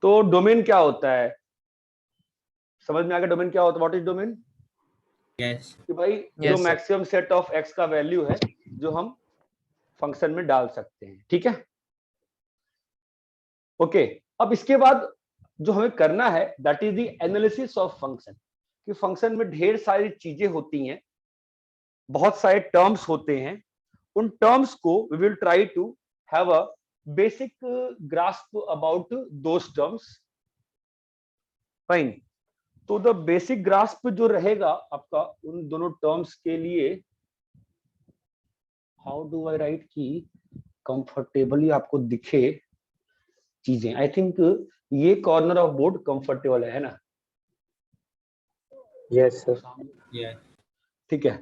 तो डोमेन क्या होता है, समझ में आ गया डोमेन क्या होता है? What is domain? यस कि भाई जो मैक्सिमम सेट ऑफ एक्स का वैल्यू है जो हम फंक्शन में डाल सकते हैं, ठीक है। ओके, अब इसके बाद जो हमें करना है that is the analysis of function, कि फंक्शन में ढेर सारी चीजें होती हैं, बहुत सारे टर्म्स होते हैं, उन टर्म्स को we will try to have a basic grasp about those terms. Fine, तो द बेसिक ग्रास्प जो रहेगा आपका उन दोनों टर्म्स के लिए, हाउ डू आई राइट कि कंफर्टेबली आपको दिखे चीजें। आई थिंक ये कॉर्नर ऑफ बोर्ड कंफर्टेबल है ना? Yes sir. यस ठीक है,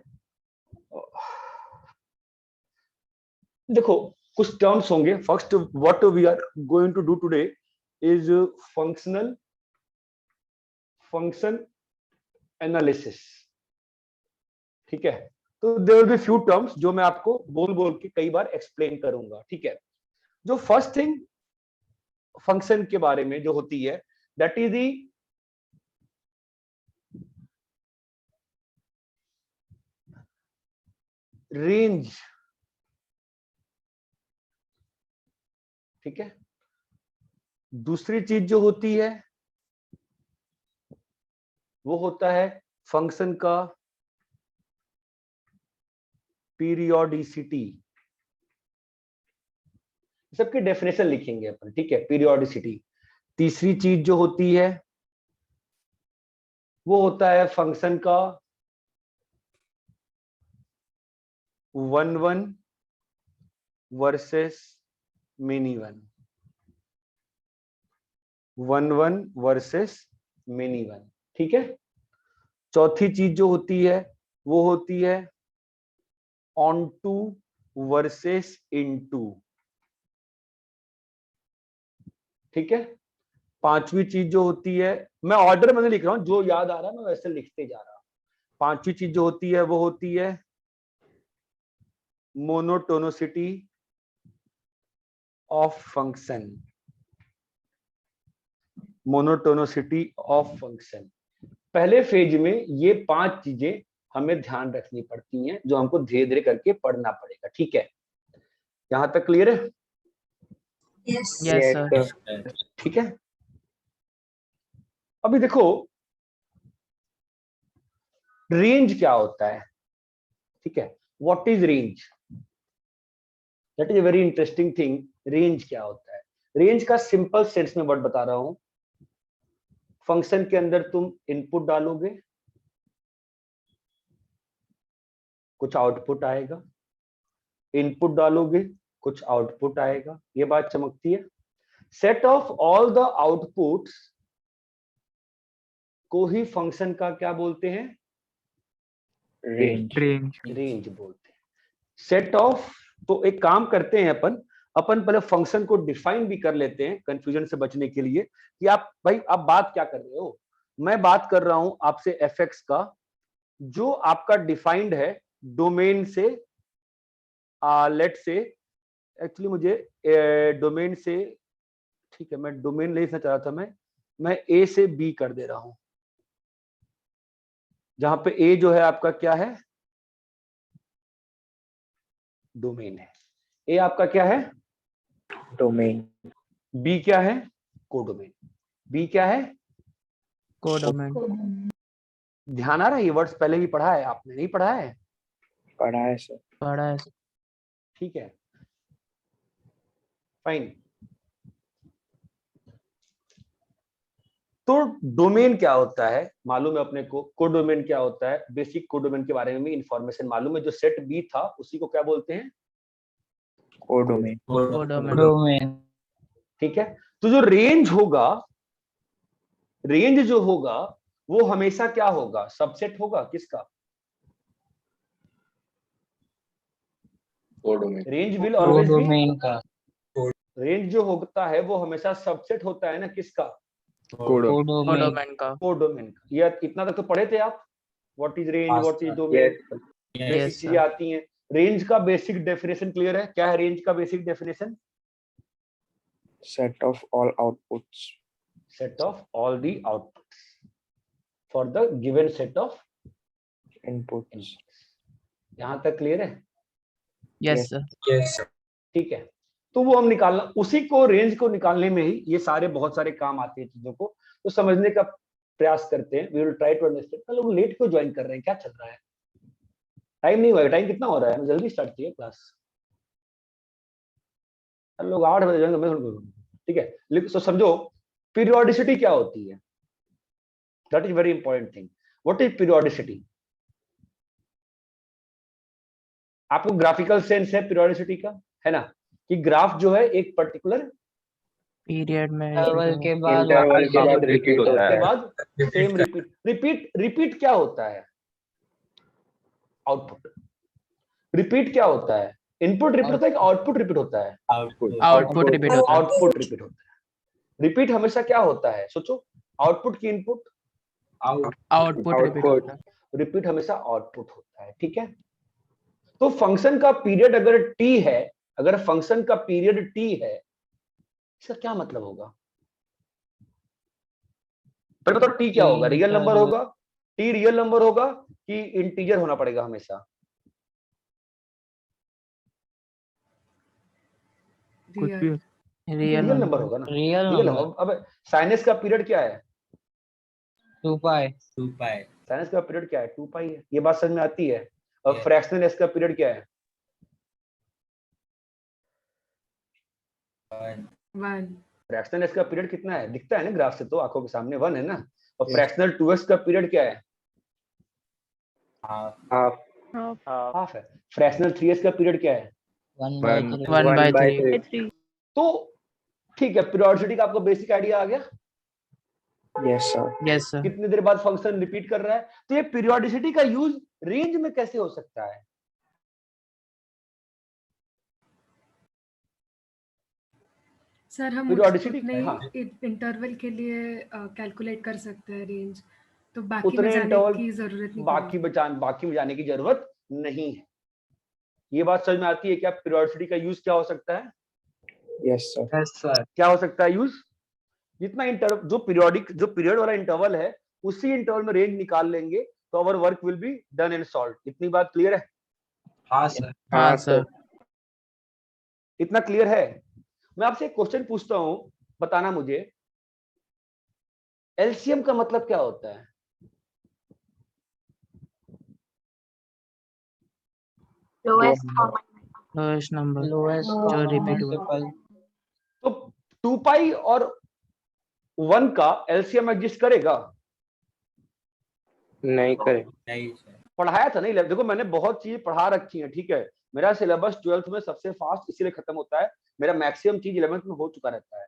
देखो कुछ टर्म्स होंगे। First what we are going to do today is function analysis, ठीक है। तो there will be few terms जो मैं आपको बोल बोल के कई बार एक्सप्लेन करूंगा, ठीक है। जो फर्स्ट थिंग फंक्शन के बारे में जो होती है दैट इज दी रेंज, ठीक है। दूसरी चीज जो होती है वो होता है फंक्शन का पीरियोडिसिटी, सबकी डेफिनेशन लिखेंगे अपन, ठीक है, पीरियोडिसिटी। तीसरी चीज जो होती है वो होता है फंक्शन का 1 versus many one, 1 versus many one, ठीक है। चौथी चीज जो होती है वो होती है ऑन टू वर्सेस इनटू, ठीक है। पांचवी चीज जो होती है, मैं ऑर्डर में लिख रहा हूं, जो याद आ रहा है मैं वैसे लिखते जा रहा हूं। पांचवी चीज जो होती है वो होती है monotonicity of function, monotonicity of function. पहले फेज में ये 5 चीजें हमें ध्यान रखनी पड़ती हैं जो हमको धीरे धीरे करके पढ़ना पड़ेगा, ठीक है। यहां तक क्लियर है? Yes sir. ठीक है। अभी देखो रेंज क्या होता है, ठीक है। What is range? That is a very interesting thing. Range क्या होता है? रेंज का सिंपल सेंस में वर्ड बता रहा हूं। फंक्शन के अंदर तुम इनपुट डालोगे, कुछ आउटपुट आएगा, इनपुट डालोगे कुछ आउटपुट आएगा, ये बात चमकती है। Set of all the outputs को ही फंक्शन का क्या बोलते हैं? रेंज। रेंज बोलते हैं। सेट ऑफ, तो एक काम करते हैं अपन पहले फंक्शन को डिफाइन भी कर लेते हैं कंफ्यूजन से बचने के लिए, कि आप भाई आप बात क्या कर रहे हो। मैं बात कर रहा हूं आपसे fx का, जो आपका डिफाइंड है डोमेन से, लेट से, एक्चुअली मुझे डोमेन से, ठीक है, मैं डोमेन लिखना चाह रहा था, मैं ए से बी कर दे रहा हूं, जहां पे ए जो है आपका क्या है? डोमेन है। ए आपका क्या है? डोमेन। बी क्या है? कोडोमेन। बी क्या है? कोडोमेन। ध्यान आ रहा है? ये वर्ड्स पहले भी पढ़ा है आपने, नहीं पढ़ा है? पढ़ा है सर। पढ़ा है। ठीक है, फाइन। तो डोमेन क्या होता है मालूम है अपने को, कोडोमेन क्या होता है, बेसिक कोडोमेन के बारे में भी इंफॉर्मेशन मालूम है। जो सेट बी था उसी को क्या बोलते हैं? कोडोमेन। कोडोमेन। ठीक है। तो जो रेंज होगा, रेंज जो होगा वो हमेशा क्या होगा? सबसेट होगा किसका? Range will always be, codomain का। रेंज जो होता है वो हमेशा सबसेट होता है ना किसका? कोडोमेन का। कोडोमेन का। ये इतना तक तो पढ़े थे आप, what is range, what is domain, basic चीजें आती हैं। रेंज का बेसिक डेफिनेशन क्लियर है? क्या है रेंज का basic definition? Set of all outputs. set of all the outputs for the given set of inputs. यहां तक क्लियर है? Yes, sir. Yes. ठीक है, तो वो हम निकालना, उसी को रेंज को निकालने में ही ये सारे बहुत सारे काम आते हैं चीजों को, तो समझने का प्रयास करते हैं। We will try to understand. लोग लेट क्यों ज्वाइन कर रहे हैं, क्या चल रहा है? टाइम नहीं हुआ, टाइम कितना हो रहा है? जल्दी स्टार्ट किए क्लास। लोग 8 बजे जाएंगे, ठीक है। लेकिन तो समझो पीरियोडिसिटी क्या होती है, that is very important thing. What is periodicity? आपको ग्राफिकल सेंस है पीरियोडिसिटी का, है ना, कि ग्राफ जो है एक पर्टिकुलर Period में इंटरवल के बाद इंटरवल के बाद रिपीट रिपीट होता के है। बाद सेम रिपीट क्या होता है? आउटपुट। रिपीट क्या होता है? इनपुट रिपीट होता है कि आउटपुट रिपीट होता है? Output. आउटपुट रिपीट होता है। आउटपुट रिपीट होता है। रिपीट हमेशा क्या होता है? सोचो, आउटपुट की इनपुट, आउटपुट रिपीट होता है। रिपीट हमेशा आउटपुट होता है, ठीक है। तो फंक्शन का पीरियड अगर t है, अगर फंक्शन का पीरियड t है, इसका क्या मतलब होगा? पहले बताओ t क्या होगा? रियल नंबर होगा? t रियल नंबर होगा कि इंटीजर होना पड़ेगा हमेशा? कुछ भी रियल नंबर होगा ना, रियल रियल नंबर नंबर। अब साइनस का पीरियड क्या है? 2 पाई 2 pi. साइनस का पीरियड क्या है? 2 पाई है। ये बात समझ में आती है? और Yes. फ्रैक्शनल एस का पीरियड क्या है? 1. फ्रैक्शनल एस का पीरियड कितना है? दिखता है ना ग्राफ से, तो आंखों के सामने 1 है ना। और Yes. फ्रैक्शनल 2x का पीरियड क्या है? Half. हाफ हाफ है। फ्रैक्शनल 3x का पीरियड क्या है? 1/3। तो ठीक है, पीरियोडिसिटी का आपको बेसिक आइडिया आ गया। Yes sir. Yes, sir. कितनी देर बाद फंक्शन रिपीट कर रहा है। तो ये पीरियोडिसिटी का यूज रेंज में कैसे हो सकता है? सर हम Periodicity, उतने हाँ। इंटरवल के लिए कैलकुलेट कर सकते हैं रेंज, तो बाकी उतने में जाने इंटरवल की जरूरत नहीं बाकी में जाने की जरूरत नहीं है। ये बात समझ में आती है क्या? पीरियोडिसिटी का यूज क्या हो सकता है? Yes sir. यस सर क्या हो सकता है यूज? जितना जो पीरियड वाला इंटरवल है, उसी इंटरवल में रेंज निकाल लेंगे तो our work will be done and solve. इतनी बात क्लियर है? हाँ सर. हाँ सर। इतना क्लियर है? मैं आपसे एक क्वेश्चन पूछता हूं, बताना मुझे, एलसीएम का मतलब क्या होता है? लोएस्ट नंबर जो रिपीट हुआ। तो 2 पाई और 1 का एलसीएम एग्जिस्ट करेगा? नहीं करे। नहीं सर. पढ़ाया था नहीं, देखो मैंने बहुत चीज पढ़ा रखी है, ठीक है। मेरा सिलेबस 12th में सबसे फास्ट इसीलिए खत्म होता है, मेरा मैक्सिमम चीज 11th में हो चुका रहता है।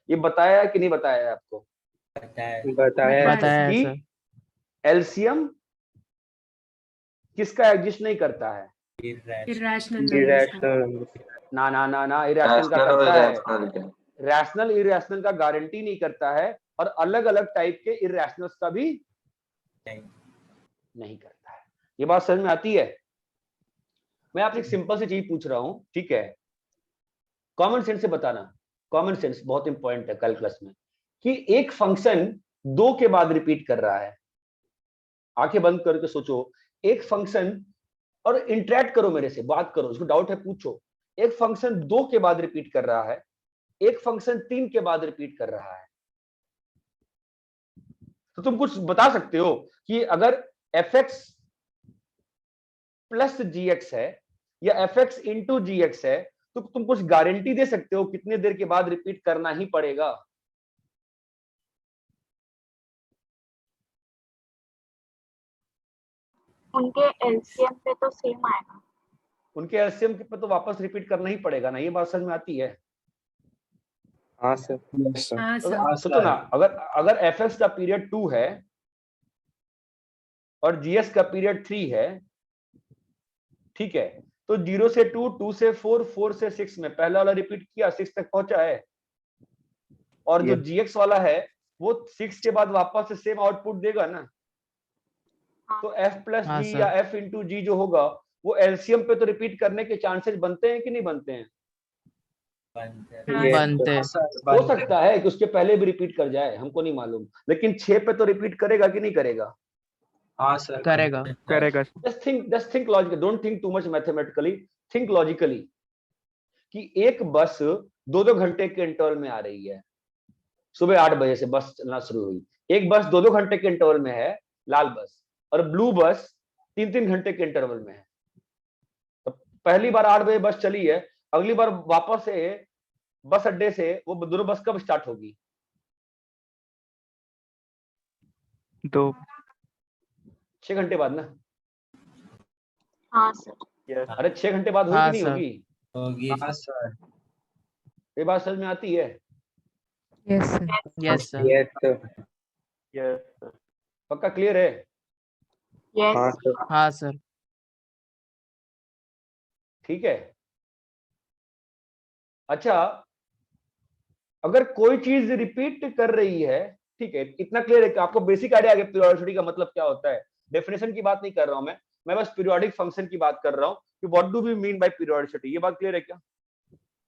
ये बताया है कि नहीं बताया है आपको? बताया बताया है कि सर। एलसीएम किसका एग्जिस्ट नहीं करता है? Irrational irrational number. ना ना ना ना, इरेशनल का करता है। रैशनल इरेशनल का गारंटी नहीं करता है, और अलग अलग टाइप के इरेशनल्स का भी नहीं करता है। ये बात समझ में आती है? मैं आपसे एक सिंपल सी चीज पूछ रहा हूं, ठीक है, कॉमन सेंस से बताना। कॉमन सेंस बहुत इंपॉर्टेंट है कैलकुलस में, कि एक फंक्शन 2 के बाद रिपीट कर रहा है। आंखें बंद करके सोचो, एक फंक्शन, और इंटरेक्ट करो मेरे से, बात करो, उसको डाउट है पूछो। एक फंक्शन 2 के बाद रिपीट कर रहा है, एक फंक्शन 3 के बाद रिपीट कर रहा है। तो तुम कुछ बता सकते हो कि अगर fx प्लस gx है या fx इंटू gx है, तो तुम कुछ गारंटी दे सकते हो कितने देर के बाद रिपीट करना ही पड़ेगा? उनके एलसीएम पे तो सेम आएगा। उनके एलसीएम पे तो वापस रिपीट करना ही पड़ेगा ना। ये बात समझ में आती है? हाँ सर। Yes sir. हाँ सर। सोचो ना, अगर fx का पीरियड 2 है और gx का पीरियड 3 है, ठीक है, तो 0 से 2, 2 से 4, 4 से 6 में पहला वाला रिपीट किया, 6 तक पहुंचा है, और जो gx वाला है वो 6 के बाद वापस से सेम आउटपुट देगा ना। तो f प्लस हाँ जी सर। या f इंटू जी जो होगा, वो एलसीएम पे तो रिपीट करने के चांसेस बनते हैं कि नहीं बनते हैं? Yes, बनते हो सकता है कि उसके पहले भी रिपीट कर जाए, हमको नहीं मालूम, लेकिन 6 पे तो रिपीट करेगा कि नहीं करेगा? हाँ सर करेगा। करेगा। just think logically, don't think too much mathematically, think logically कि एक बस 2-2 घंटे के इंटरवल में आ रही है। सुबह 8 बजे से बस चलना शुरू हुई, एक बस 2-2 घंटे के इंटरवल में है, लाल बस, और ब्लू बस 3-3 घंटे के इंटरवल में है। तो पहली बार 8 बजे बस चली है, अगली बार वापस से बस अड्डे से वो दोनों बस कब स्टार्ट होगी? 6 घंटे बाद ना? हाँ सर। अरे 6 घंटे बाद होगी हाँ, कि नहीं सर। होगी? होगी। हाँ सर ये बात समझ में आती है? Yes sir. Yes sir. Yes, sir. पक्का क्लियर है? यस हाँ सर। हाँ सर। ठीक है। अच्छा, अगर कोई चीज रिपीट कर रही है, ठीक है, इतना क्लियर है कि आपको बेसिक आइडिया आ गया पीरियोडिसिटी का मतलब क्या होता है। डेफिनेशन की बात नहीं कर रहा हूं मैं बस पीरियोडिक फंक्शन की बात कर रहा हूं कि what do we mean by periodicity. ये बात क्लियर है क्या?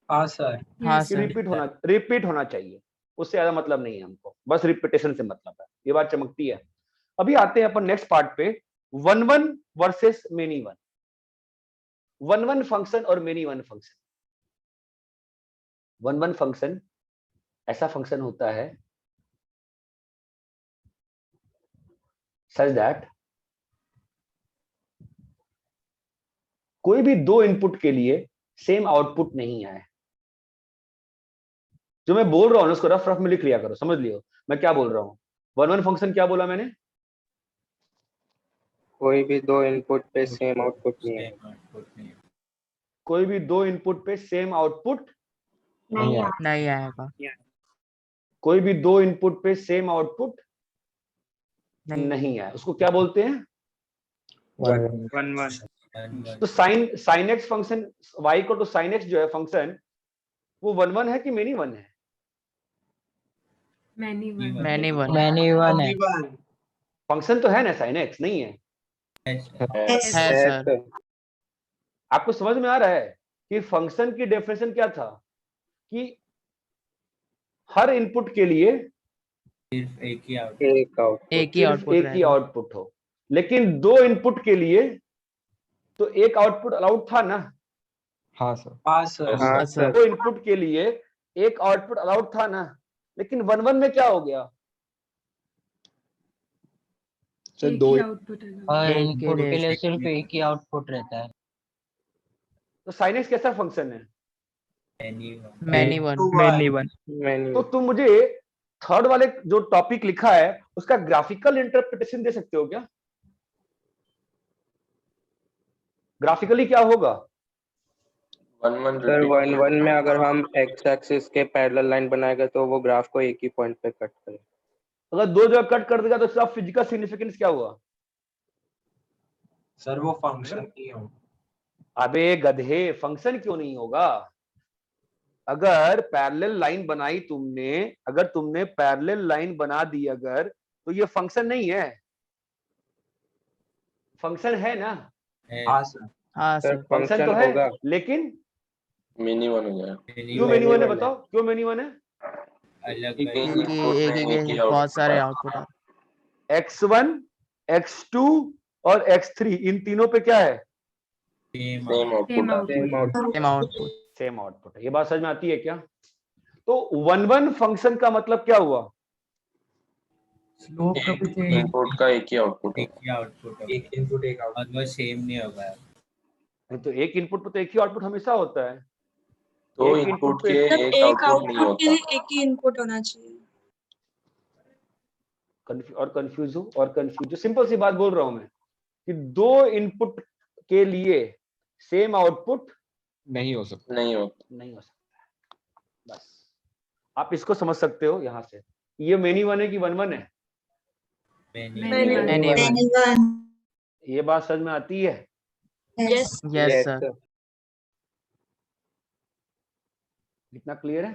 हाँ सर हाँ कि सर। रिपीट होना चाहिए, उससे ज्यादा मतलब नहीं है हमको, बस रिपीटेशन से मतलब है। ये बात चमकती है। अभी आते हैं अपन नेक्स्ट पार्ट पे, one one versus many one. One one function और many one function. One one function ऐसा फंक्शन होता है सच दैट कोई भी दो इनपुट के लिए सेम आउटपुट नहीं आए। जो मैं बोल रहा हूं उसको रफ रफ में लिख लिया करो, समझ लियो मैं क्या बोल रहा हूं। वन वन फंक्शन क्या बोला मैंने? कोई भी दो इनपुट पे सेम आउटपुट नहीं है। कोई भी दो इनपुट पे सेम आउटपुट नहीं है। नहीं आएगा। कोई भी दो इनपुट पे सेम आउटपुट नहीं। नहीं है, उसको क्या बोलते हैं? वन तो साइन एक्स फंक्शन y को तो साइन एक्स जो है फंक्शन वो वन वन है कि मेनी वन है? Many one. Many one. Many one है। फंक्शन तो है ना साइन एक्स, नहीं है? है है सर। सर। आपको समझ में आ रहा है कि फंक्शन की डेफिनेशन क्या था कि हर इनपुट के लिए सिर्फ एक ही आउट। एक आउटपुट। एक ही सिर्फ आउटपुट एक ही रहेगा। आउटपुट हो, लेकिन दो इनपुट के लिए तो एक आउटपुट अलाउड था ना? हाँ सर हाँ सर। दो इनपुट के लिए एक आउटपुट अलाउड था ना? लेकिन वन वन में क्या हो गया? एक ही आउटपुट है। और एक इनपुट के के लिए लिए सिर्फ एक ही आउटपुट रहता है। तो साइन एक्स कैसा फंक्शन है? Many one. मैंने तो तुम मुझे थर्ड वाले जो टॉपिक लिखा है उसका ग्राफिकल इंटरप्रिटेशन दे सकते हो क्या? ग्राफिकली क्या होगा? सर वन वन में अगर हम एक्स एक्सिस के पैरेलल लाइन बनाएगा तो वो ग्राफ को एक ही पॉइंट पे कट करेगा। अगर दो जगह कट कर देगा तो इसका फिजिकल सिग्निफिकेंस क्या हुआ? सर वो फंक्शन नहीं हो। अबे गधे, फंक्शन क्यों नहीं होगा? अगर पैरेलल लाइन बनाई तुमने, अगर तुमने पैरेलल लाइन बना दी अगर, तो ये फंक्शन नहीं है, फंक्शन है ना? हाँ सर हाँ सर सर। फंक्शन तो फंक्शन है, होगा। लेकिन मिनी वन हो गया। क्यों मेनी वन है? बताओ क्यों मेनी वन है? अलग एक अलग क्योंकि एक ही बहुत सारे आउटपुट है। x1 x2 और x3 इन तीनों पे क्या है? Same same output. Output. Same output. Same output. Same output है। ये बात समझ में आती है क्या? तो वन वन फंक्शन का मतलब क्या हुआ? इनपुट का एक ही आउटपुट एक ही आउटपुट एक इनपुट एक आउटपुट। और वो सेम नहीं होगा। तो एक इनपुट पे तो एक ही आउटपुट हमेशा होता है। दो एक इनपुट पे के एक आउटपुट नहीं आउटपुट के होता। लिए एक ही इनपुट होना चाहिए। कंफ्यूज हो। सिंपल सी बात बोल रहा हूं मैं कि दो इनपुट के लिए सेम आउटपुट नहीं हो सकता। नहीं होता। नहीं हो सकता। बस आप इसको समझ सकते हो यहां से। ये मेनी वन है कि वन वन है? Many one. ये बात समझ में आती है? यस। Yes sir. इतना क्लियर है?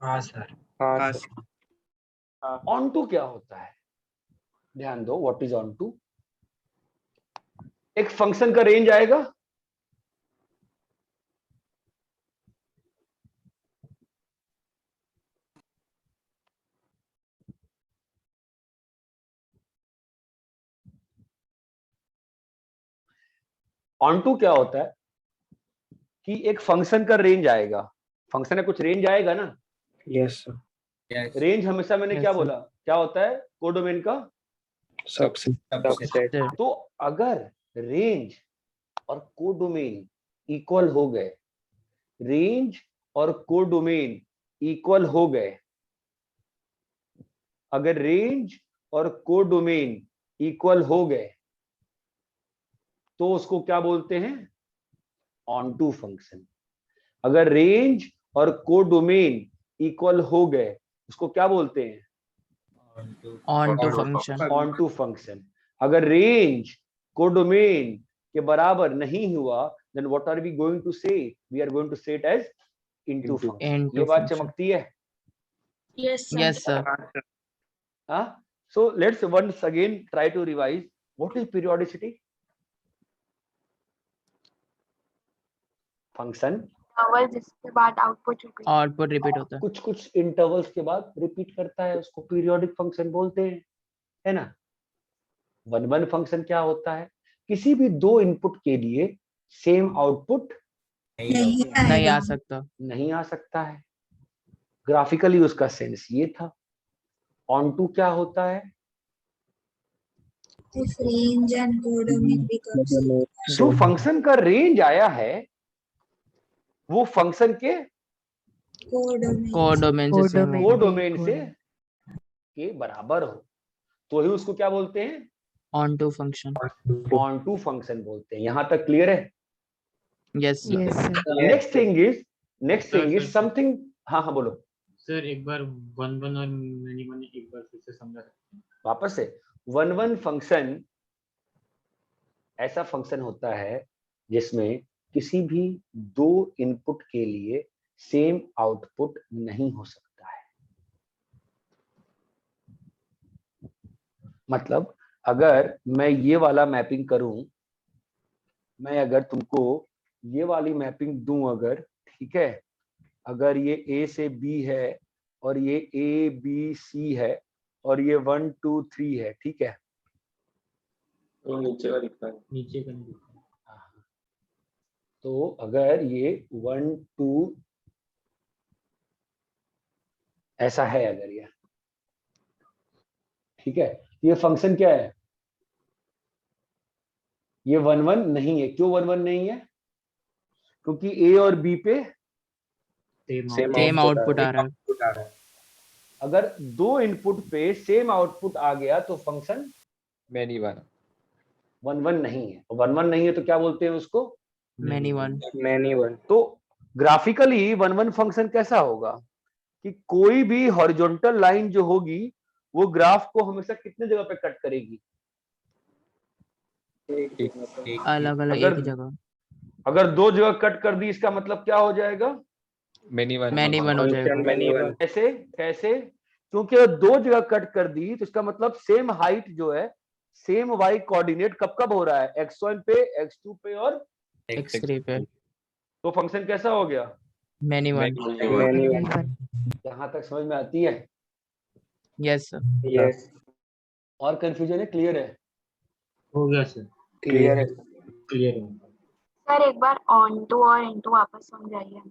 हाँ सर हाँ सर। ऑन टू क्या होता है? ध्यान दो, व्हाट इज ऑन टू? एक फंक्शन का रेंज आएगा, ऑन टू क्या होता है कि एक फंक्शन का रेंज आएगा, फंक्शन का कुछ रेंज आएगा ना, यस सर, Yes. रेंज हमेशा मैंने Yes, क्या sir. बोला, क्या होता है कोडोमेन का सबसेट सबसेट Sir. तो अगर रेंज और कोडोमेन इक्वल हो गए, रेंज और कोडोमेन इक्वल हो गए, अगर रेंज और कोडोमेन इक्वल हो गए तो उसको क्या बोलते हैं, ऑन टू फंक्शन। अगर रेंज और कोडोमेन इक्वल हो गए उसको क्या बोलते हैं, On to function. Onto function. अगर रेंज कोडोमेन के बराबर नहीं हुआ then what are we going to say, we are going to say it as into function. Into ये बात function. चमकती है। Yes, sir. Yes, sir. हाँ, so let's once again try to revise what is periodicity. Function interval जिसके बाद output repeat. Output repeat होता है. कुछ कुछ इंटरवल्स के बाद रिपीट करता है, उसको पीरियोडिक फंक्शन बोलते हैं, है ना। वन वन फंक्शन क्या होता है, किसी भी दो इनपुट के लिए सेम आउटपुट नहीं आ सकता. नहीं आ सकता है। ग्राफिकली उसका सेंस ये था। ऑन टू क्या होता है, If range and codomain becomes जो फंक्शन का रेंज आया है वो फंक्शन के codomain. कोडोमेन से same होगा. कोडोमेन से के बराबर हो तो ही उसको क्या बोलते हैं, On to function. Onto function बोलते हैं। यहां तक क्लियर है। Yes, sir. Yes, sir. Next thing is something. हाँ हाँ बोलो सर एक बार वन वन और मैनी वन एक बार फिर से समझा सकते हैं? वापस से। वन वन फंक्शन ऐसा फंक्शन होता है जिसमें किसी भी दो इनपुट के लिए सेम आउटपुट नहीं हो सकता है। मतलब अगर मैं ये वाला मैपिंग करूं, मैं अगर तुमको ये वाली मैपिंग दूं अगर, ठीक है, अगर ये ए से बी है और ये ए बी सी है और ये 1 2 3 है, ठीक है, तो नीचे का दिखता है। नीचे का नहीं दिखता। तो अगर ये 1 2 ऐसा है, अगर ये ठीक है, ये फंक्शन क्या है, ये 1 1 नहीं है। क्यों 1 1 नहीं है, क्योंकि ए और बी पे Same output आ रहा है. अगर दो इनपुट पे सेम आउटपुट आ गया तो फंक्शन मैनी वन 1 1 नहीं है। 1 1 नहीं है तो क्या बोलते हैं उसको, Many one. Many one. तो ग्राफिकली 1 1 फंक्शन कैसा होगा कि कोई भी हॉरिजॉन्टल लाइन जो होगी वो ग्राफ को हमेशा कितने जगह पे कट करेगी, अलग अलग अगर- एक जगह. अगर दो जगह कट कर दी इसका मतलब क्या हो जाएगा, मैनी वन Many one हो जाएगा. Many one. कैसे कैसे, क्योंकि अगर दो जगह कट कर दी तो इसका मतलब सेम हाइट जो है, सेम वाई कोऑर्डिनेट कब कब हो रहा है, x1 पे, x2 पे और X3 पे. तो फंक्शन कैसा हो गया। Many one. Many one. यहां तक समझ में आती है। Yes, sir. यस, और कंफ्यूजन है, क्लियर है। हो गया सर, क्लियर है। क्लियर है। सर एक बार ऑन टू और इनटू वापस समझाइए।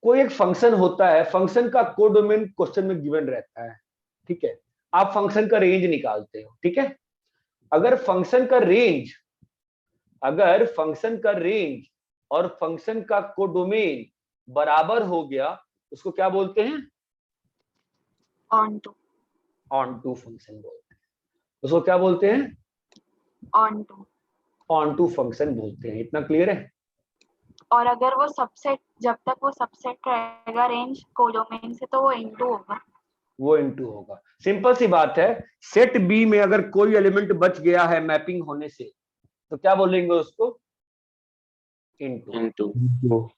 कोई एक फंक्शन होता है, फंक्शन का कोडोमेन क्वेश्चन में गिवन रहता है, ठीक है, आप फंक्शन का रेंज निकालते हो, ठीक है। अगर फंक्शन का रेंज और फंक्शन का कोडोमेन बराबर हो गया उसको क्या बोलते हैं, onto. Onto function बोलते हैं। उसको क्या बोलते हैं, onto. Onto function बोलते हैं। इतना क्लियर है। और अगर वो सबसेट, जब तक वो सबसेट रहेगा रेंज कोडोमेन से, तो वो इनटू होगा। वो इनटू होगा। सिंपल सी बात है, सेट बी में अगर कोई एलिमेंट बच गया है मैपिंग होने से तो क्या बोलेंगे उसको, इनटू। इनटू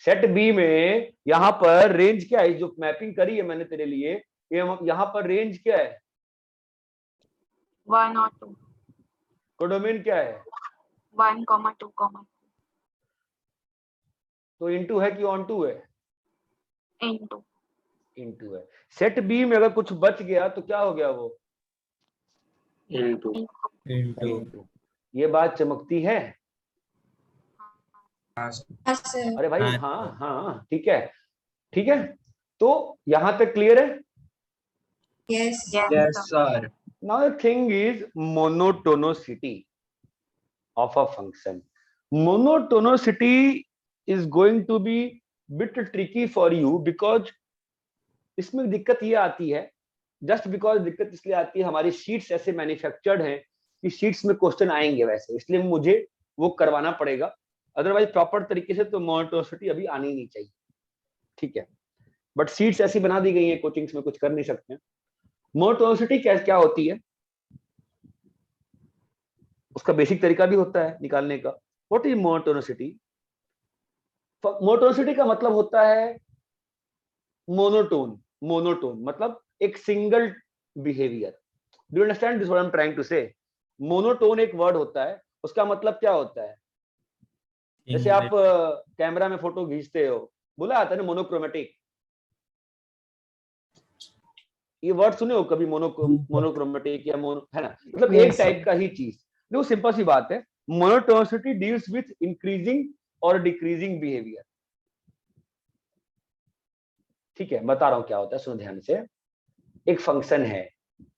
सेट बी में यहां पर रेंज क्या है, जो मैपिंग करी है मैंने तेरे लिए, यहां पर रेंज क्या है, 1 और 2। कोडोमेन क्या है, 1, 2, तो इनटू है कि ऑन टू है, इनटू। इनटू है। सेट बी में अगर कुछ बच गया तो क्या हो गया, वो इनटू into ये बात चमकती है? Yes, sir. अरे भाई हाँ। हाँ हाँ ठीक है, ठीक है, तो यहां तक क्लियर है? Yes. Yes, sir. Now the thing is monotonicity of a function. Monotonicity is going to be bit tricky for you because इसमें दिक्कत ये आती है, जस्ट बिकॉज दिक्कत इसलिए आती है हमारी शीट्स ऐसे मैन्युफैक्चर्ड हैं कि शीट्स में क्वेश्चन आएंगे वैसे, इसलिए मुझे वो करवाना पड़ेगा, अदरवाइज प्रॉपर तरीके से तो मोनोटोनिसिटी अभी आनी ही नहीं चाहिए, ठीक है, बट शीट्स ऐसी बना दी गई है कोचिंग्स में, कुछ कर नहीं सकते हैं। मोनोटोनिसिटी क्या होती है, उसका बेसिक तरीका भी होता है निकालने का। What is monotonicity? मोनोटोनिसिटी का मतलब होता है मोनोटोन, मोनोटोन मतलब एक single behaviour. Do you understand this what I am trying to say? Monotone एक वर्ड होता है, उसका मतलब क्या होता है? जैसे आप कैमरा में फोटो खींचते हो, बोला आता है ना मोनोक्रोमेटिक, ये वर्ड सुने हो कभी? मोनोक्रोमेटिक या मोनो, है ना, मतलब एक टाइप का ही चीज। देखो सिंपल सी बात है, मोनोटोनिसिटी डील्स विथ इंक्रीजिंग और डिक्रीजिंग बिहेवियर, ठीक है, बता रहा हूं क्या होता है, सुनो ध्यान से। एक फंक्शन है,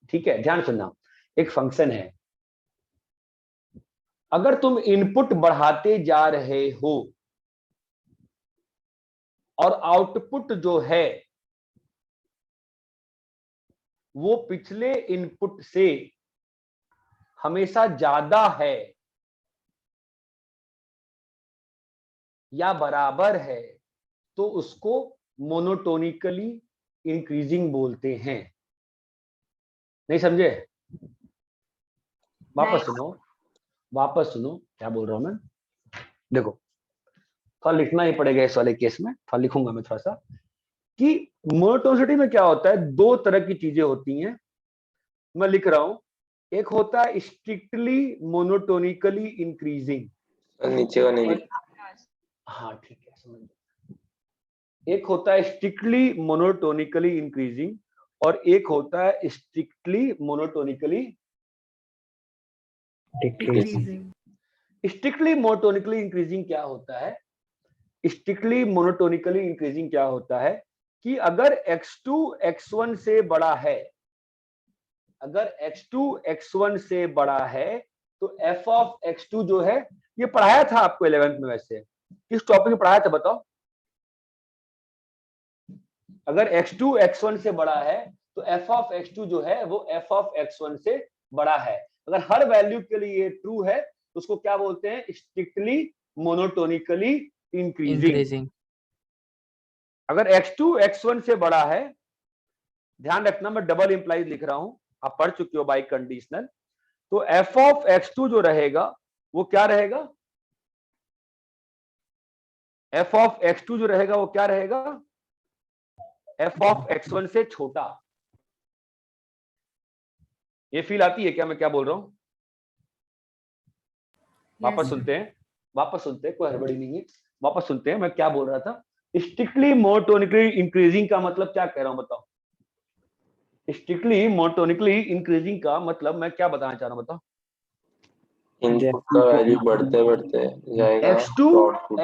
ठीक है, ध्यान सुनना, एक फंक्शन है, अगर तुम इनपुट बढ़ाते जा रहे हो और आउटपुट जो है वो पिछले इनपुट से हमेशा ज्यादा है या बराबर है, तो उसको मोनोटोनिकली इंक्रीजिंग बोलते हैं। नहीं समझे? वापस सुनो, वापस सुनो क्या बोल रहा हूं मैं। देखो थोड़ा लिखना ही पड़ेगा इस वाले केस में, थोड़ा लिखूंगा मैं थोड़ा सा, कि मोनोटोनिसिटी में क्या होता है, दो तरह की चीजें होती हैं, मैं लिख रहा हूं। एक होता है स्ट्रिक्टली मोनोटोनिकली इंक्रीजिंग, नीचे का नहीं, हाँ ठीक है समझ, एक होता है स्ट्रिक्टली मोनोटोनिकली इंक्रीजिंग और एक होता है strictly monotonically decreasing. Strictly monotonically increasing क्या होता है? स्ट्रिक्टली मोनोटोनिकली इंक्रीजिंग क्या होता है कि अगर x2 x1 से बड़ा है, अगर x2 x1 से बड़ा है तो f ऑफ x2 जो है, ये पढ़ाया था आपको 11th में, वैसे किस टॉपिक में पढ़ाया था बताओ? अगर x2 x1 से बड़ा है तो f ऑफ x2 जो है वो f ऑफ x1 से बड़ा है। अगर हर वैल्यू के लिए ये ट्रू है तो उसको क्या बोलते हैं? Strictly monotonically increasing. अगर x2 x1 से बड़ा है, ध्यान रखना मैं डबल इंप्लाइज लिख रहा हूं, आप पढ़ चुके हो बाय कंडीशनल, तो f ऑफ x2 जो रहेगा वो क्या रहेगा? f ऑफ x2 जो रहेगा वो क्या रहेगा? f ऑफ x1 से छोटा। ये फील आती है क्या मैं क्या बोल रहा हूं? वापस सुनते हैं, वापस सुनते हैं, कोई हड़बड़ी नहीं है, वापस सुनते हैं मैं क्या बोल रहा था। स्ट्रिक्टली मोनोटोनिकली इंक्रीजिंग का मतलब क्या कह रहा हूं बताओ? स्ट्रिक्टली मोनोटोनिकली इंक्रीजिंग का मतलब मैं क्या बताना चाह रहा हूं बताओ? इनपुट का वैल्यू बढ़ते बढ़ते जाएगा,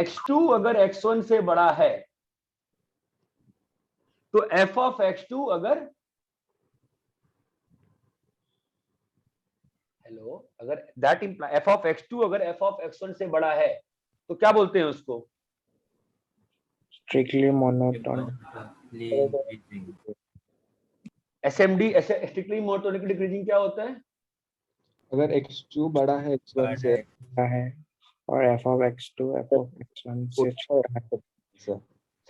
x2 अगर x1 से बड़ा है तो f ऑफ x2 अगर, हेलो, अगर that imply f of x2 अगर f ऑफ x1 से बड़ा है तो क्या बोलते हैं उसको? Strictly monotone. SMD strictly monotonic decreasing क्या होता है? अगर x2 बड़ा है x1 से है और f of x2 f of x1 से छोटा है।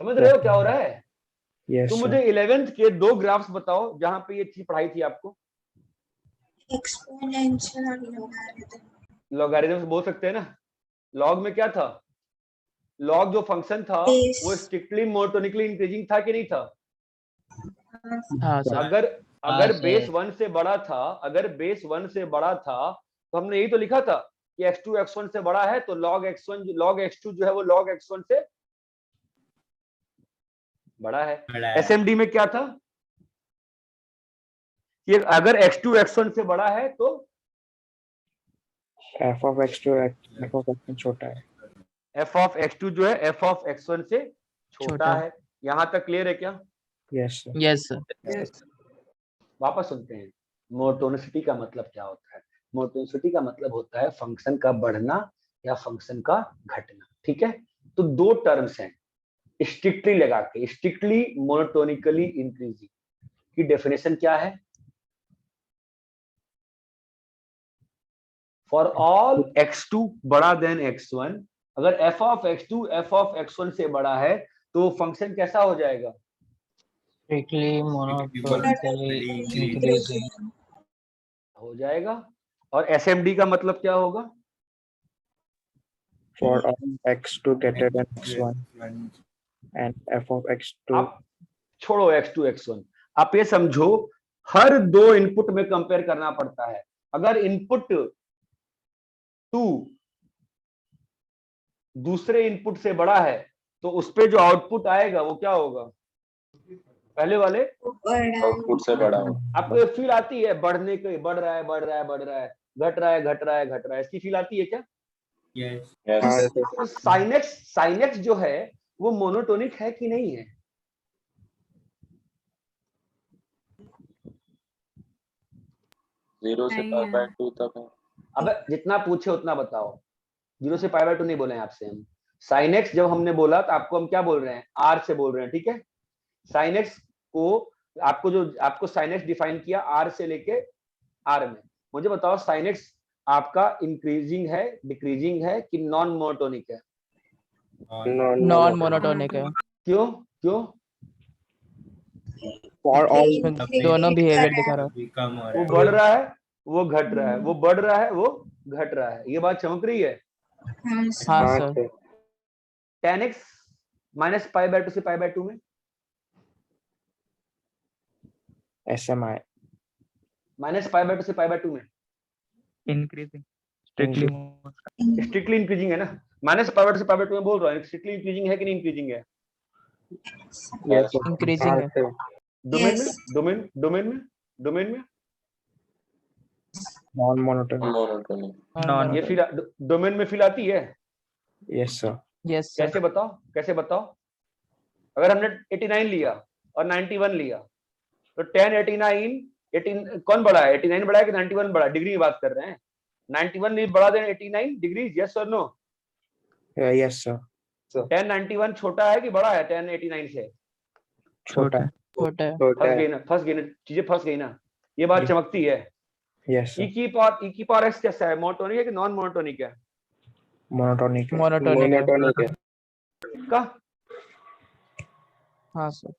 समझ रहे हो क्या हो रहा है? Yes, तो sir. मुझे 11th के दो ग्राफ्स बताओ जहां पे ये चीज पढ़ाई थी आपको। Exponential और logarithm. लॉगरिथम्स बोल सकते हैं ना। लॉग में क्या था? लॉग जो फंक्शन था Base. वो स्ट्रिक्टली मोनोटोनिकली इंक्रीजिंग था कि नहीं था? हाँ सर। अगर बेस 1 से बड़ा था, अगर बेस 1 से बड़ा था तो हमने यही तो लिखा था कि x2 x1 से बड़ा है तो log x2 जो है वो log x1 से बड़ा है। SMD में क्या था कि अगर x2 x1 से बड़ा है तो f of x2 f of x1 छोटा है। f of x2 जो है f of x1 से छोटा छोटा। है। यहां तक क्लियर है क्या? Yes sir. Yes sir. Yes. वापस सुनते हैं। मोनोटोनिसिटी का मतलब क्या होता है? मोनोटोनिसिटी का मतलब होता है फंक्शन का बढ़ना या फंक्शन का घटना। ठीक है, तो दो टर्म्स हैं स्ट्रिक्टली लगा के, स्ट्रिक्टली मोनोटोनिकली इंक्रीजिंग की डेफिनेशन क्या है? फॉर ऑल x2 बड़ा देन x1, अगर f of x2 f of x1 से बड़ा है तो फंक्शन कैसा हो जाएगा? Strictly monotonically increasing. हो जाएगा। और SMD का मतलब क्या होगा? For all x2 greater than x1 and f of x2 आप छोड़ो x2 x1, आप ये समझो हर दो इनपुट में कंपेयर करना पड़ता है। अगर इनपुट 2 दूसरे इनपुट से बड़ा है तो उस पे जो आउटपुट आएगा वो क्या होगा? पहले वाले आउटपुट से बड़ा हो। आपको ये फील आती है बढ़ने की, बढ़ रहा है बढ़ रहा है बढ़ रहा है, घट रहा है घट रहा है घट रहा है, इसकी फील आती है क्या? Yes. Yes. तो साइनेक्स जो है वो मोनोटोनिक है कि नहीं है? जीरो से नहीं पाई है। बाय 2 तक है। अब जितना पूछे उतना बताओ। 0 से पाई बाय 2 नहीं बोले हैं आपसे हम। साइनेक्स जब हमने बोला तो आपको हम क्या बोल रहे हैं? आर से बोल रहे हैं। ठीक है, साइनेक्स को आपको साइनेक्स डिफाइन किया आर से लेके आर में। मुझे बताओ साइनेक्स आपका इंक्रीजिंग है, डिक्रीजिंग है कि नॉन मोनोटोनिक है? नॉन मोनोटोनिक है। क्यों क्यों? for all इसमें दोनों बिहेवियर दिखा रहा है। Become हो वो रहा बढ़ रहा है वो घट रहा है, वो बढ़ रहा है वो घट रहा है। ये बात चमक रही है? हाँ हाँ sir. Sir. 10x minus pi by 2 से पाई बाय 2 में SMI माइनस पाई बाय 2 से पाई बाय 2 में इंक्रीजिंग। स्ट्रिक्टली इंक्रीजिंग है ना? माइनस पाई बाय 2 से पाई बाय 2 में बोल रहा हूँ, स्ट्रिक्टली इंक्रीजिंग है कि नहीं इंक्रीजिंग है? yes sir। इंक्रीजिंग है। डोमेन में Yes. डोमेन में non monotonic मोनोटोनिक। नॉन ये फील डोमेन में फील आती है? yes sir। Yes sir. कैसे बताओ? अगर हमने 89 लिया और 91 लिया तो 10 89 18 कौन बड़ा है? 89 बड़ा है कि 91 बड़ा? डिग्री की बात कर रहे हैं। 91 भी बड़ा देन 89 डिग्री, यस और नो? yes sir। 10 91 छोटा है कि बड़ा है 10 89 से? छोटा है। छोटा है। फंस गई ना चीजें, फंस गई ना? ये बात चमकती है। yes sir। ई की पावर एक्स कैसा है? मोनोटोनिक है कि नॉन मोनोटोनिक है? monotonic है। मोनोटोनिक है। का हाँ सर।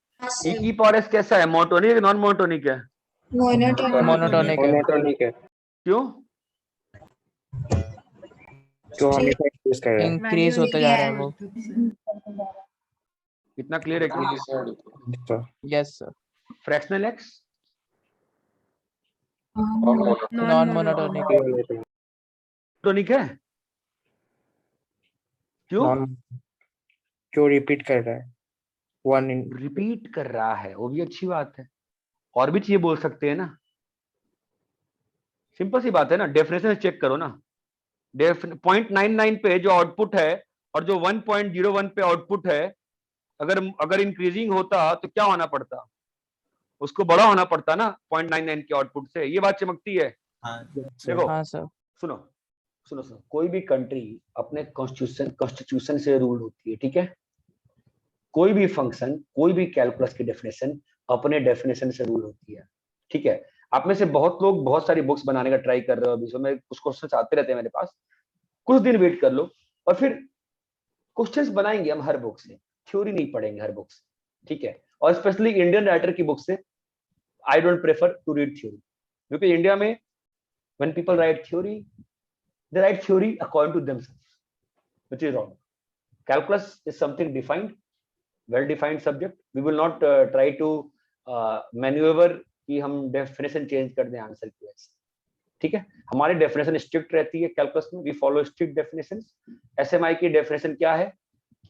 ई की पावर एक्स कैसा है? मोनोटोनिक है कि नॉन मोनोटोनिक है? मोनोटोनिक है। monotonic है। क्यों? तो हमेशा increase कर रहा है। इंक्रीज होते जा रहा है वो। इतना क्लियर है क्या? yes sir। Yes sir. Fractional x non monotonic है। मोनोटोनिक है? क्यों? क्यों रिपीट कर रहा है? वन इन रिपीट कर रहा है वो भी अच्छी बात है। और भी चीजें बोल सकते हैं ना, सिंपल सी बात है ना। डेफिनेशन चेक करो ना। 0.99 पे जो आउटपुट है और जो 1.01 पे आउटपुट है, अगर इंक्रीजिंग होता तो क्या होना पड़ता? उसको बड़ा होना पड़ता ना 0.99 के आउटपुट से। ये बात चमकती है। देखो हाँ सर। सुनो सुनो सुनो, कोई भी कंट्री अपने कॉन्स्टिट्यूशन से रूल होती है। ठीक है, कोई भी फंक्शन, कोई भी कैलकुलस की डेफिनेशन अपने डेफिनेशन से रूल होती है। ठीक है, आप में से बहुत लोग बहुत सारी बुक्स बनाने का ट्राई कर रहे हो अभी, सो मैं कुछ क्वेश्चंस आते रहते हैं मेरे पास। कुछ दिन वेट कर लो और फिर क्वेश्चंस बनाएंगे हम हर बुक से, थ्योरी नहीं पढ़ेंगे हर बुक से। ठीक है, और स्पेशली इंडियन राइटर की बुक से I don't prefer to read theory, क्योंकि इंडिया में when people write theory, they write theory according to themselves, which is wrong. Calculus is something defined, well defined subject. We will not try to maneuver कि हम definition change कर दें answer की वजह से। ठीक है, हमारी definition strict रहती है कैलकुलस में। We follow strict definitions. SMI की definition क्या है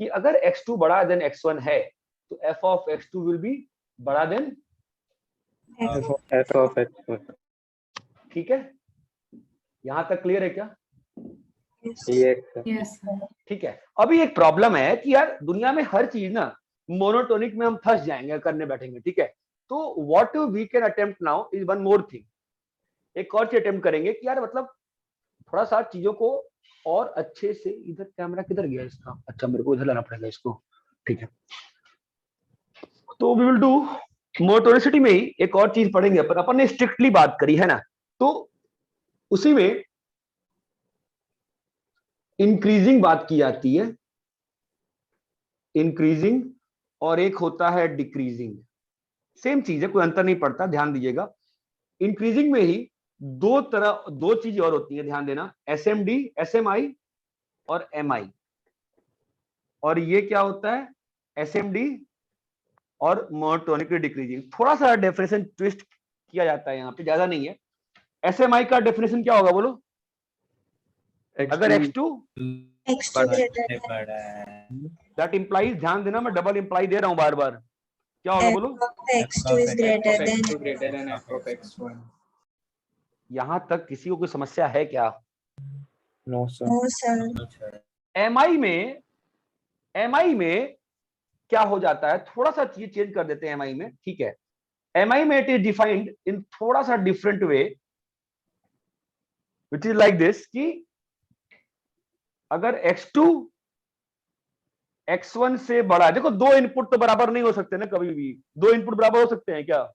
कि अगर x2 बड़ा देन x1 है तो f of x2 will be बड़ा देन f of x1। ठीक है, यहां तक क्लियर है क्या? Yes, sir. Yes, sir. ठीक है। अभी एक प्रॉब्लम है कि यार दुनिया में हर चीज ना मोनोटोनिक में हम फंस जाएंगे करने बैठेंगे, ठीक है। तो what we can attempt now is one more thing. एक और चीज अटेम्प्ट करेंगे कि यार मतलब थोड़ा सा चीजों को और अच्छे से, इधर कैमरा किधर गया इसका, अच्छा मेरे को इधर लाना पड़ेगा इसको, ठीक है। तो वी विल डू मोटोरिसिटी में ही एक और चीज पढ़ेंगे अपन ने स्ट्रिक्टली बात करी है ना, तो उसी में इंक्रीजिंग बात की जाती है, इंक्रीजिंग, और एक होता है डिक्रीजिंग। सेम चीज है, कोई अंतर नहीं पड़ता, ध्यान दीजिएगा। इंक्रीजिंग में ही दो चीज और होती है, ध्यान देना, एसएमडी, एसएमआई और एमआई। और ये क्या होता है, एसएमडी और मोनोटोनिकली डिक्रीजिंग। थोड़ा सा डेफिनेशन ट्विस्ट किया जाता है यहाँ पे, ज्यादा नहीं है। एसएमआई का डेफिनेशन क्या होगा बोलो? अगर X2 X2 greater than बड़ा है दैट इंप्लाइज, ध्यान देना मैं डबल इंप्लाई दे रहा हूं बार बार, क्या होगा f बोलो? of x2 is greater than X2 greater than f of x1. यहां तक किसी को कोई समस्या है क्या? No, sir. no sir. MI में क्या हो जाता है, थोड़ा सा चीज चेंज कर देते हैं एमआई में, ठीक है। एमआई में इट इज डिफाइंड इन थोड़ा सा different way, which is like this कि अगर X2 X1 से बड़ा है, देखो दो इनपुट तो बराबर नहीं हो सकते ना, कभी भी दो इनपुट बराबर हो सकते हैं क्या?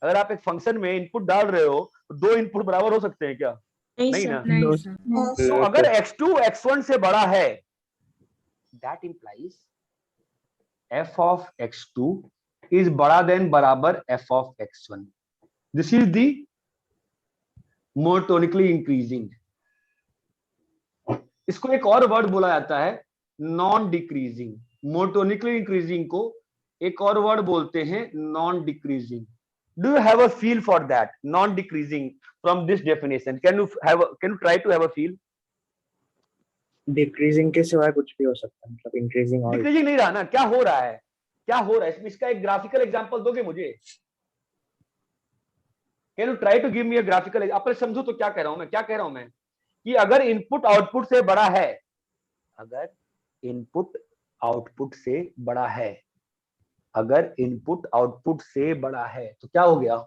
अगर आप एक फंक्शन में इनपुट डाल रहे हो तो दो इनपुट बराबर हो सकते हैं क्या? नहीं ना। नहीं सर। No तो sir. अगर X2 X1 से बड़ा है, that implies f of X2 is बड़ा देन बराबर f of X1. This is the monotonically increasing. इसको एक और वर्ड बोला जाता है नॉन डिक्रीजिंग। मोनोटोनिकली इंक्रीजिंग को एक और वर्ड बोलते हैं non decreasing. Do you have a feel for that non decreasing from this definition? Can you try to have a feel? Decreasing के सिवाय कुछ भी हो सकता है, मतलब increasing और डिक्रीजिंग नहीं रहा ना, क्या हो रहा है, क्या हो रहा है इसका एक ग्राफिकल एग्जांपल दोगे मुझे? Can you try to give me a graphical? आप समझो तो क्या कह रहा हूं मैं, क्या कह रहा हूं मैं कि अगर इनपुट आउटपुट से बड़ा है, अगर इनपुट आउटपुट से बड़ा है, अगर इनपुट आउटपुट से बड़ा है तो क्या हो गया?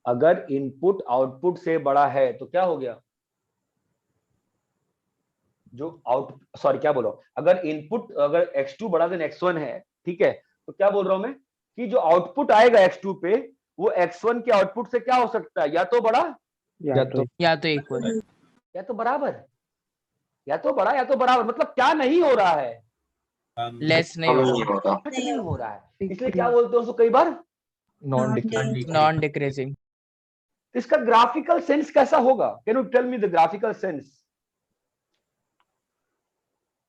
अगर इनपुट आउटपुट से बड़ा है तो क्या हो गया? जो क्या बोलो, अगर इनपुट, अगर X2 बड़ा देन X1 है, ठीक है, तो क्या बोल रहा हूं मैं कि जो आउटपुट आएगा X2 पे वो X1 के आउटपुट से क्या हो सकता है, या तो बड़ा या तो इक्वल या तो बराबर, या तो बड़ा या तो बराबर। मतलब क्या नहीं हो रहा है, लेस नहीं कम हो नहीं होगा। कुछ नहीं हो रहा है। इसलिए क्या बोलते हैं उसको कई बार, नॉन डिक्रीजिंग। इसका ग्राफिकल सेंस कैसा होगा? Can you tell me the graphical sense?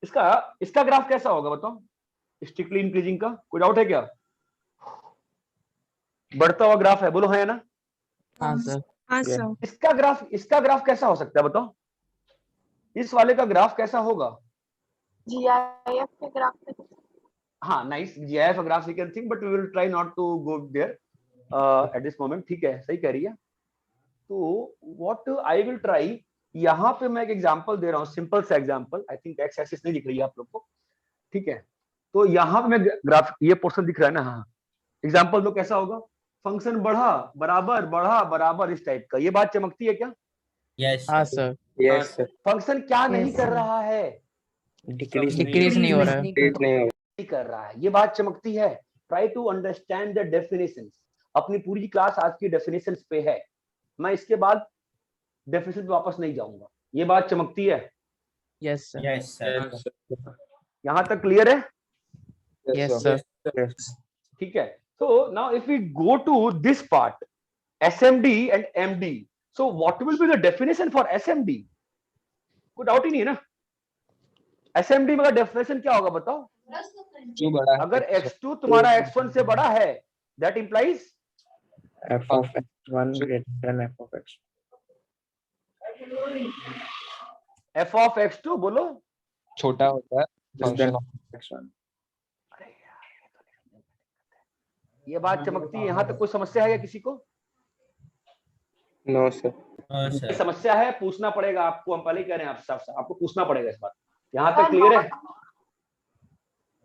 इसका ग्राफ कैसा होगा बताओ? स्ट्रिक्टली इंक्रीजिंग का कोई डाउट है क्या? बढ़ता हुआ ग्राफ है, बोलो है ना? हाँ सर। हाँ सर. इसका ग्राफ कैसा हो सकता है बताओ? इस वाले का ग्राफ कैसा होगा? GIF के ग्राफ पे हाँ nice, GIF graph we can think, but we will try not to go there at this moment, ठीक है, सही कह रही है। तो व्हाट आई विल ट्राई, यहाँ पे मैं एक एग्जांपल दे रहा हूँ, सिंपल सा example. I think x axis नहीं दिख रही है आप लोग को, ठीक है। तो यहाँ पे मैं ग्राफ, ये पोर्शन दिख रहा है ना, हाँ, एग्जांपल दो कैसा होगा? फंक्शन बढ़ा बराबर इस टाइप का। ये बात चमकती है क्या? यस हाँ सर। yes sir. फंक्शन क्या नहीं कर रहा है? Decrease डिक्रीज नहीं हो रहा है। नहीं कर रहा है, ये बात चमकती है। Try to understand the definitions. अपनी पूरी क्लास आज की डेफिनेशंस पे है, मैं इसके बाद डेफिनेशन पे वापस नहीं जाऊंगा। ये बात चमकती है? Yes sir. यस सर यहां तक क्लियर है? Yes sir. Yes. ठीक है। So now if we go to this part, SMD and MD, so what will be the definition for SMD? कोई डाउट ही नहीं है ना? SMD में डेफिनेशन क्या होगा बताओ? जो बड़ा है अगर X2 तुम्हारा X1 से बड़ा है, that implies f of x1 greater than f of x. f of X2 बोलो छोटा होता है फंक्शन ऑफ x1. ये बात चमकती है। यहां तक कोई समस्या है या किसी को? No sir. नो ये सर। समस्या है, पूछना पड़ेगा आपको, हम पहले ही कह रहे हैं आप साफ साफ, आपको पूछना पड़ेगा इस बात। यहाँ सर तक क्लियर है?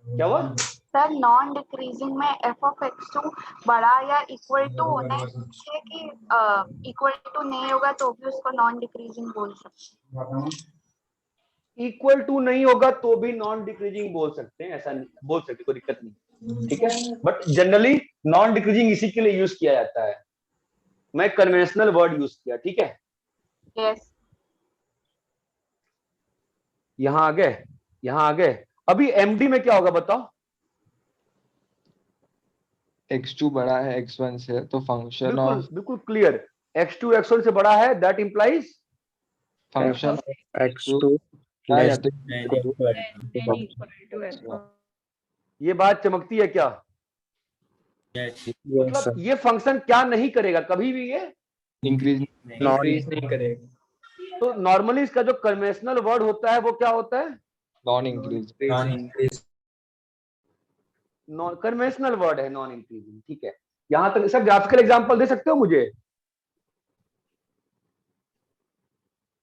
क्या हुआ? सर नॉन डिक्रीजिंग में एफ ऑफ एक्स टू बड़ा या इक्वल टू होना चाहिए कि इक्वल टू नहीं होगा तो भी उसको नॉन डिक्रीजिंग बोल सकते इक्वल टू नहीं होगा तो भी नॉन डिक्रीजिंग बोल सकते हैं, ऐसा नहीं बोल सकते, कोई दिक्कत नहीं, ठीक है। बट जनरली नॉन डिक्रीजिंग इसी के लिए यूज किया जाता है, मैं कन्वेंशनल वर्ड यूज किया, ठीक है। हैं? यस। यहां आ गए, यहां आ गए। अभी एमडी में क्या होगा बताओ? x2 बड़ा है x1 से तो फंक्शन बिल्कुल ऑफ बिल्कुल क्लियर, x2 x1 से बड़ा है, दैट इंप्लाइज फंक्शन x2 या तो ये बात चमकती है क्या? यस। मतलब ये फंक्शन क्या नहीं करेगा कभी भी, ये इंक्रीज इंक्रीज नहीं करेगा। तो नॉर्मली इसका जो कन्वेंशनल वर्ड होता है वो क्या होता है? Non increase non increase. Non conventional word है नॉन इंक्रीजिंग, ठीक है। यहां तक सर ग्राफिकल एग्जांपल दे सकते हो मुझे?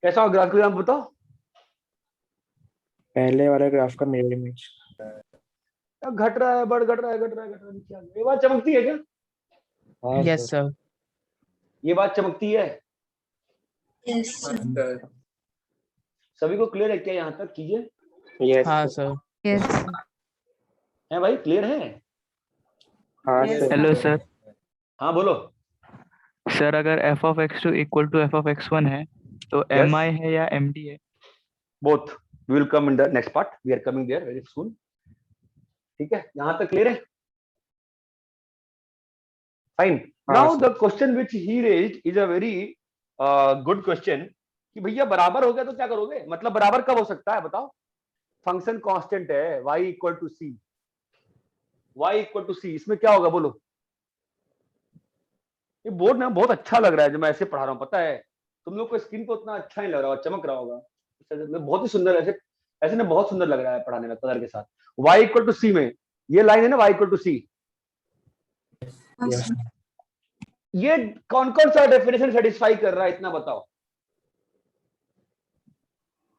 कैसा हो ग्राफिकल एग्जांपल बताओ? पहले वाले ग्राफ का मिरर इमेज। घट रहा है, बढ़ घट रहा है, घट रहा है, घट रहा है, नीचे आ गया। ये बात चमकती है क्या? हाँ यस सर। सर। ये बात चमकती है? Yes, sir. सभी को क्लियर है क्या यहाँ तक चीजें? यस हाँ सर। यस है भाई, क्लियर है? हाँ Yes, सर। Hello sir. हाँ बोलो। सर अगर F of X two equal to F of X one है तो Yes. एम आई है या एम डी है? Both, we will come in the next part, we are coming there very soon, ठीक है। यहाँ तक क्लियर है? Fine. Now the question which he raised is a very good question कि भैया बराबर हो गया तो क्या करोगे, मतलब बराबर कब हो सकता है बताओ? फंक्शन कांस्टेंट है y equal to C, y equal to C, इसमें क्या होगा बोलो? ये बोर्ड ना बहुत अच्छा लग रहा है जो मैं ऐसे पढ़ा रहा हूँ, पता है तुम लोग को स्क्रीन पे उतना अच्छा नहीं लग रहा होगा, चमक रहा होगा, बहुत ही सुंदर, ऐसे ऐसे ना बहुत सुंदर लग रहा है पढ़ाने में कलर के साथ। y इक्वल टू सी में ये लाइन है ना, y equal to C, yes ये कौन कौन सा डेफिनेशन सेटिस्फाई कर रहा है इतना बताओ?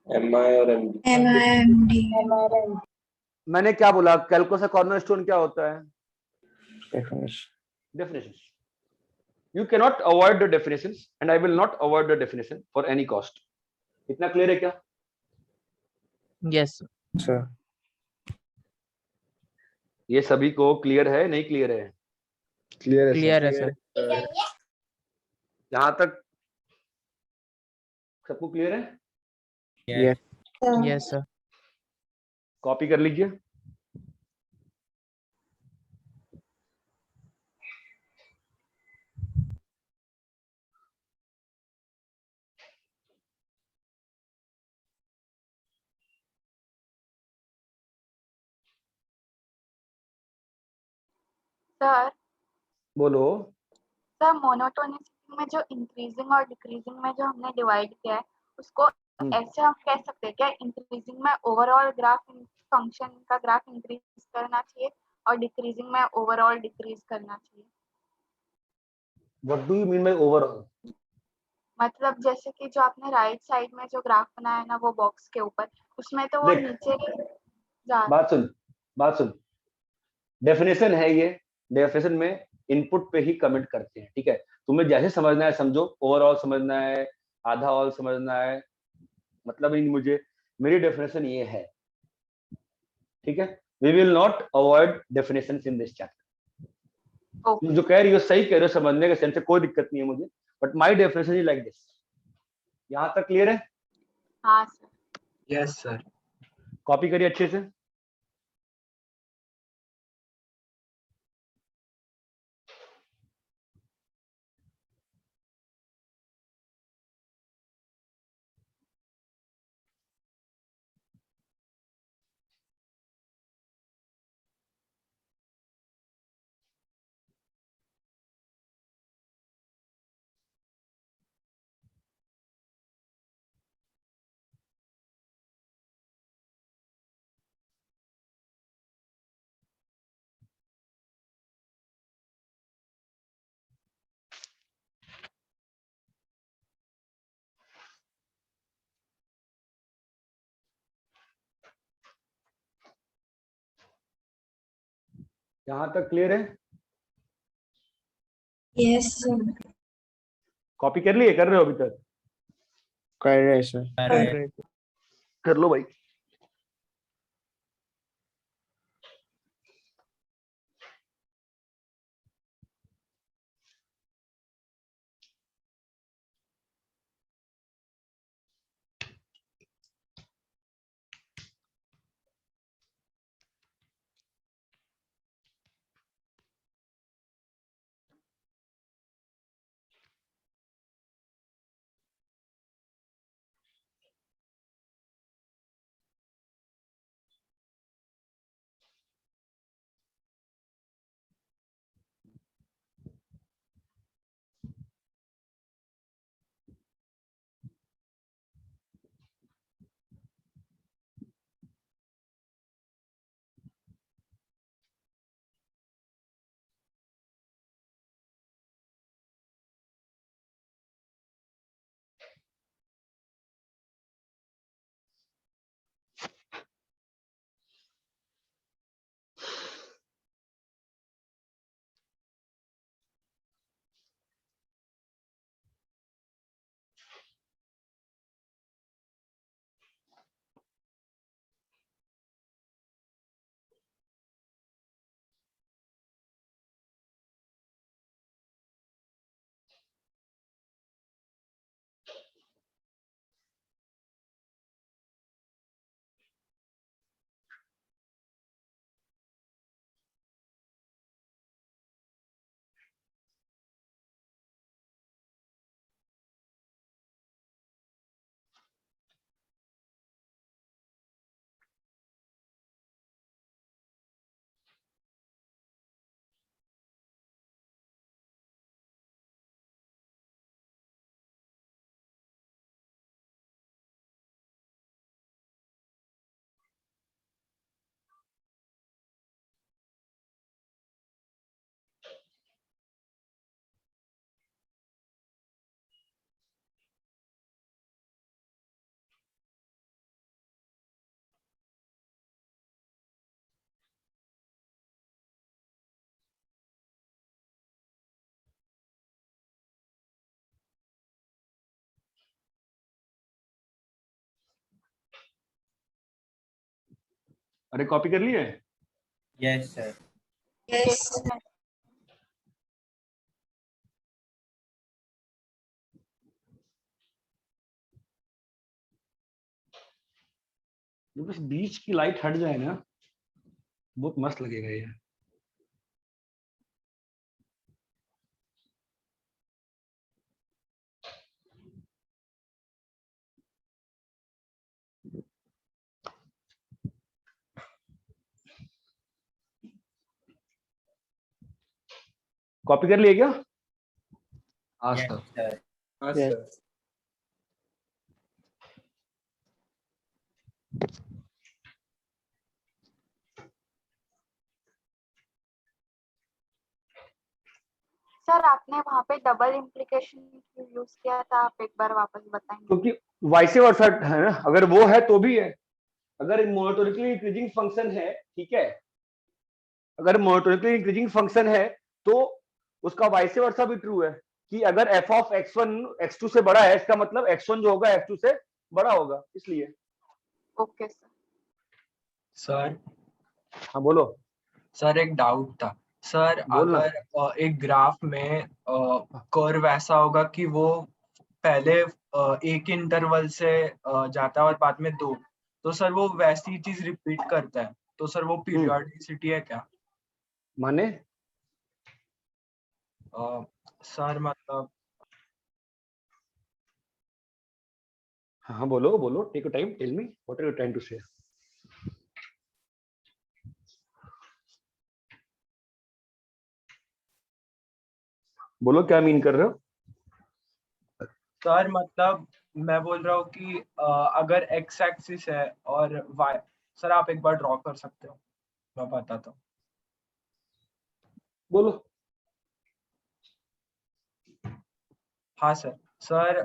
एम आई और एम डी। MIMD. मैंने क्या बोला, कैलकुलस का कॉर्नरस्टोन क्या होता है? Definition. Definitions. You cannot avoid the definitions and I will not avoid the definition for any cost. इतना क्लियर है क्या? यस सर ये सभी को क्लियर है नहीं क्लियर है? क्लियर है सर। क्लियर है सर। यहां तक सबको क्लियर है? Yes yes sir. कॉपी कर लीजिए। सर बोलो। सर मोनोटोनिसिटी में जो इंक्रीजिंग और डिक्रीजिंग में जो हमने डिवाइड किया है उसको ऐसे हम कह सकते हैं क्या, इंक्रीजिंग में ओवरऑल ग्राफ फंक्शन का ग्राफ इंक्रीज करना चाहिए और डिक्रीजिंग में ओवरऑल डिक्रीज करना चाहिए? What do you mean by overall? मतलब जैसे कि जो आपने राइट साइड में जो ग्राफ बनाया है ना वो बॉक्स के ऊपर, उसमें तो वो देख, नीचे जा बात सुन, डेफिनेशन है ये, डेफिनेशन में इनपुट पे ही कमेंट करते हैं, ठीक है। तुम्हें जैसे समझना है समझो, ओवरऑल समझना है, आधा ऑल समझना है, मतलब नहीं मुझे, मेरी डेफिनेशन ये है, ठीक है। We will not avoid definitions in this chapter. तुम जो कह रही हो सही कह रहे हो, समझने के सेंस से कोई दिक्कत नहीं है मुझे, but my definition is like this. यहां तक क्लियर है? हाँ सर। Yes sir. कॉपी करिए अच्छे से। यहाँ तक क्लियर है? Yes, sir. कॉपी कर लिए, कर रहे हो अभी तक? कर रहे हैं सर। अरे कर लो भाई। अरे कॉपी कर लिए? Yes sir. Yes, ये बस बीच की लाइट हट जाए ना, बहुत मस्त लगेगा ये। कॉपी कर लिए क्या? हाँ yes sir. Sir. Yes. Sir आपने वहाँ पे डबल इम्प्लीकेशन क्यों यूज किया था, आप एक बार वापस बताएंगे? क्योंकि वाइस वर्सा है ना, अगर वो है तो भी है। अगर मोनोटोनिकली इंक्रीजिंग फंक्शन है, ठीक है, अगर मोनोटोनिकली इंक्रीजिंग फंक्शन है तो उसका वाइस वर्सा भी ट्रू है कि अगर f ऑफ x1 x2 से बड़ा है, इसका मतलब x1 जो होगा x2 से बड़ा होगा, इसलिए। Okay sir. सर हाँ बोलो। सर एक डाउट था सर, बोलना। अगर एक ग्राफ में कर्व ऐसा होगा कि वो पहले एक इंटरवल से जाता है और बाद में दो, तो सर वो वैसी चीज रिपीट करता है, तो सर वो पीरियोडिसिटी है क्या? माने? सर मतलब हाँ बोलो बोलो, take your time, tell me what are you trying to say. बोलो क्या मीन कर रहे हो? सर मतलब मैं बोल रहा हूँ कि अगर एक्स एक्सिस है और वाई, सर आप एक बार ड्रॉ कर सकते हो, मैं बताता हूँ। बोलो। हाँ सर। सर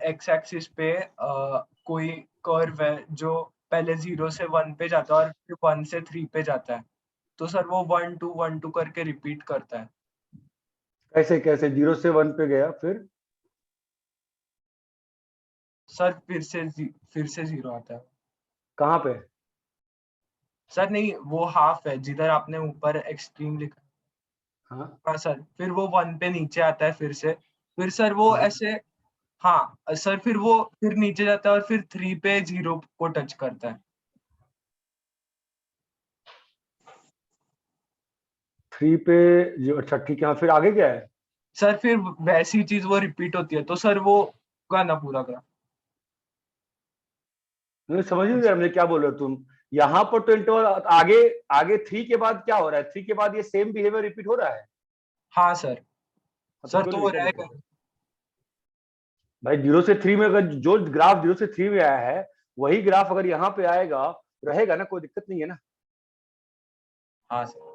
एक्स एक्सिस पे कोई कर्व है जो पहले 0 से 1 पे जाता है और फिर 1 से 3 पे जाता है, तो सर वो 1 2 करके रिपीट करता है। कैसे कैसे 0 से 1 पे गया फिर सर फिर से 0 आता है। कहाँ पे? सर नहीं, वो हाफ है जिधर आपने ऊपर एक्सट्रीम लिखा। हाँ हाँ सर, फिर वो 1 पे नीचे आता है फिर सर वो हाँ। ऐसे, हाँ सर, फिर वो फिर नीचे जाता है और फिर 3 पे 0 को टच करता है। 3 पे जो, अच्छा ठीक है, हाँ, फिर आगे क्या है? सर फिर वैसी चीज वो रिपीट होती है, तो सर वो गाना पूरा ग्राफ। नहीं समझ नहीं रहा मुझे क्या बोल रहे हो तुम। यहाँ पर तो इंटरवल आगे, आगे 3 के बाद क्या हो रहा है? 3 के बाद ये सेम बिहेवियर रिपीट हो रहा है। हाँ सर। हाँ, सर क्यों तो नहीं वो रिपीट रहेगा। होता है? भाई 0 से 3 में अगर जो ग्राफ 0 से 3 में आया है वही ग्राफ अगर यहाँ पे आएगा रहेगा ना, कोई दिक्कत नहीं है ना। हाँ सर।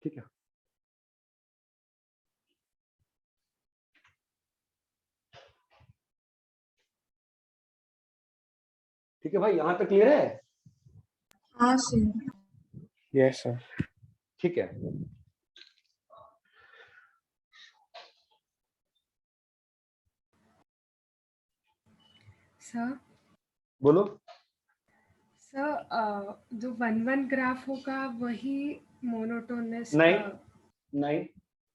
ठीक है। ठीक है भाई, यहाँ तक क्लियर है? हाँ सर। Yes, sir. ठीक है। सर बोलो। सर जो 1 1 ग्राफ होगा वही मोनोटोनस नहीं नहीं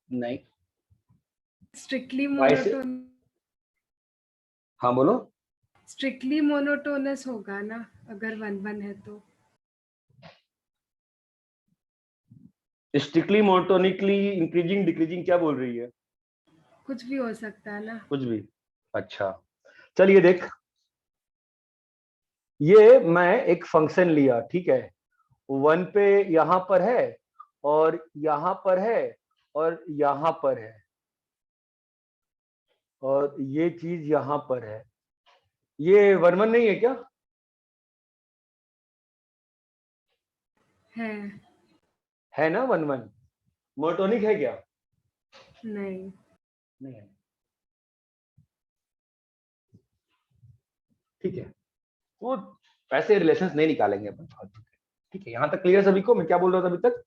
नहीं। स्ट्रिक्टली वाई से? मोनोटोन हाँ बोलो। स्ट्रिक्टली मोनोटोनस होगा ना अगर 1 1 है तो? स्ट्रिक्टली मोनोटोनिकली इंक्रीजिंग डिक्रीजिंग क्या बोल रही है? कुछ भी हो सकता है ना। कुछ भी? अच्छा चलिए देख, ये मैं एक फंक्शन लिया, ठीक है, 1 पे यहां पर है और यहां पर है और यहां पर है और ये चीज यहां पर है। ये 1 1 नहीं है क्या? है ना 1 1? मोनोटोनिक है क्या? नहीं। नहीं है। ठीक है, वो ऐसे रिलेशंस नहीं निकालेंगे अपन फालतू के। ठीक है, यहां तक क्लियर सभी को? मैं क्या बोल रहा था अभी तक?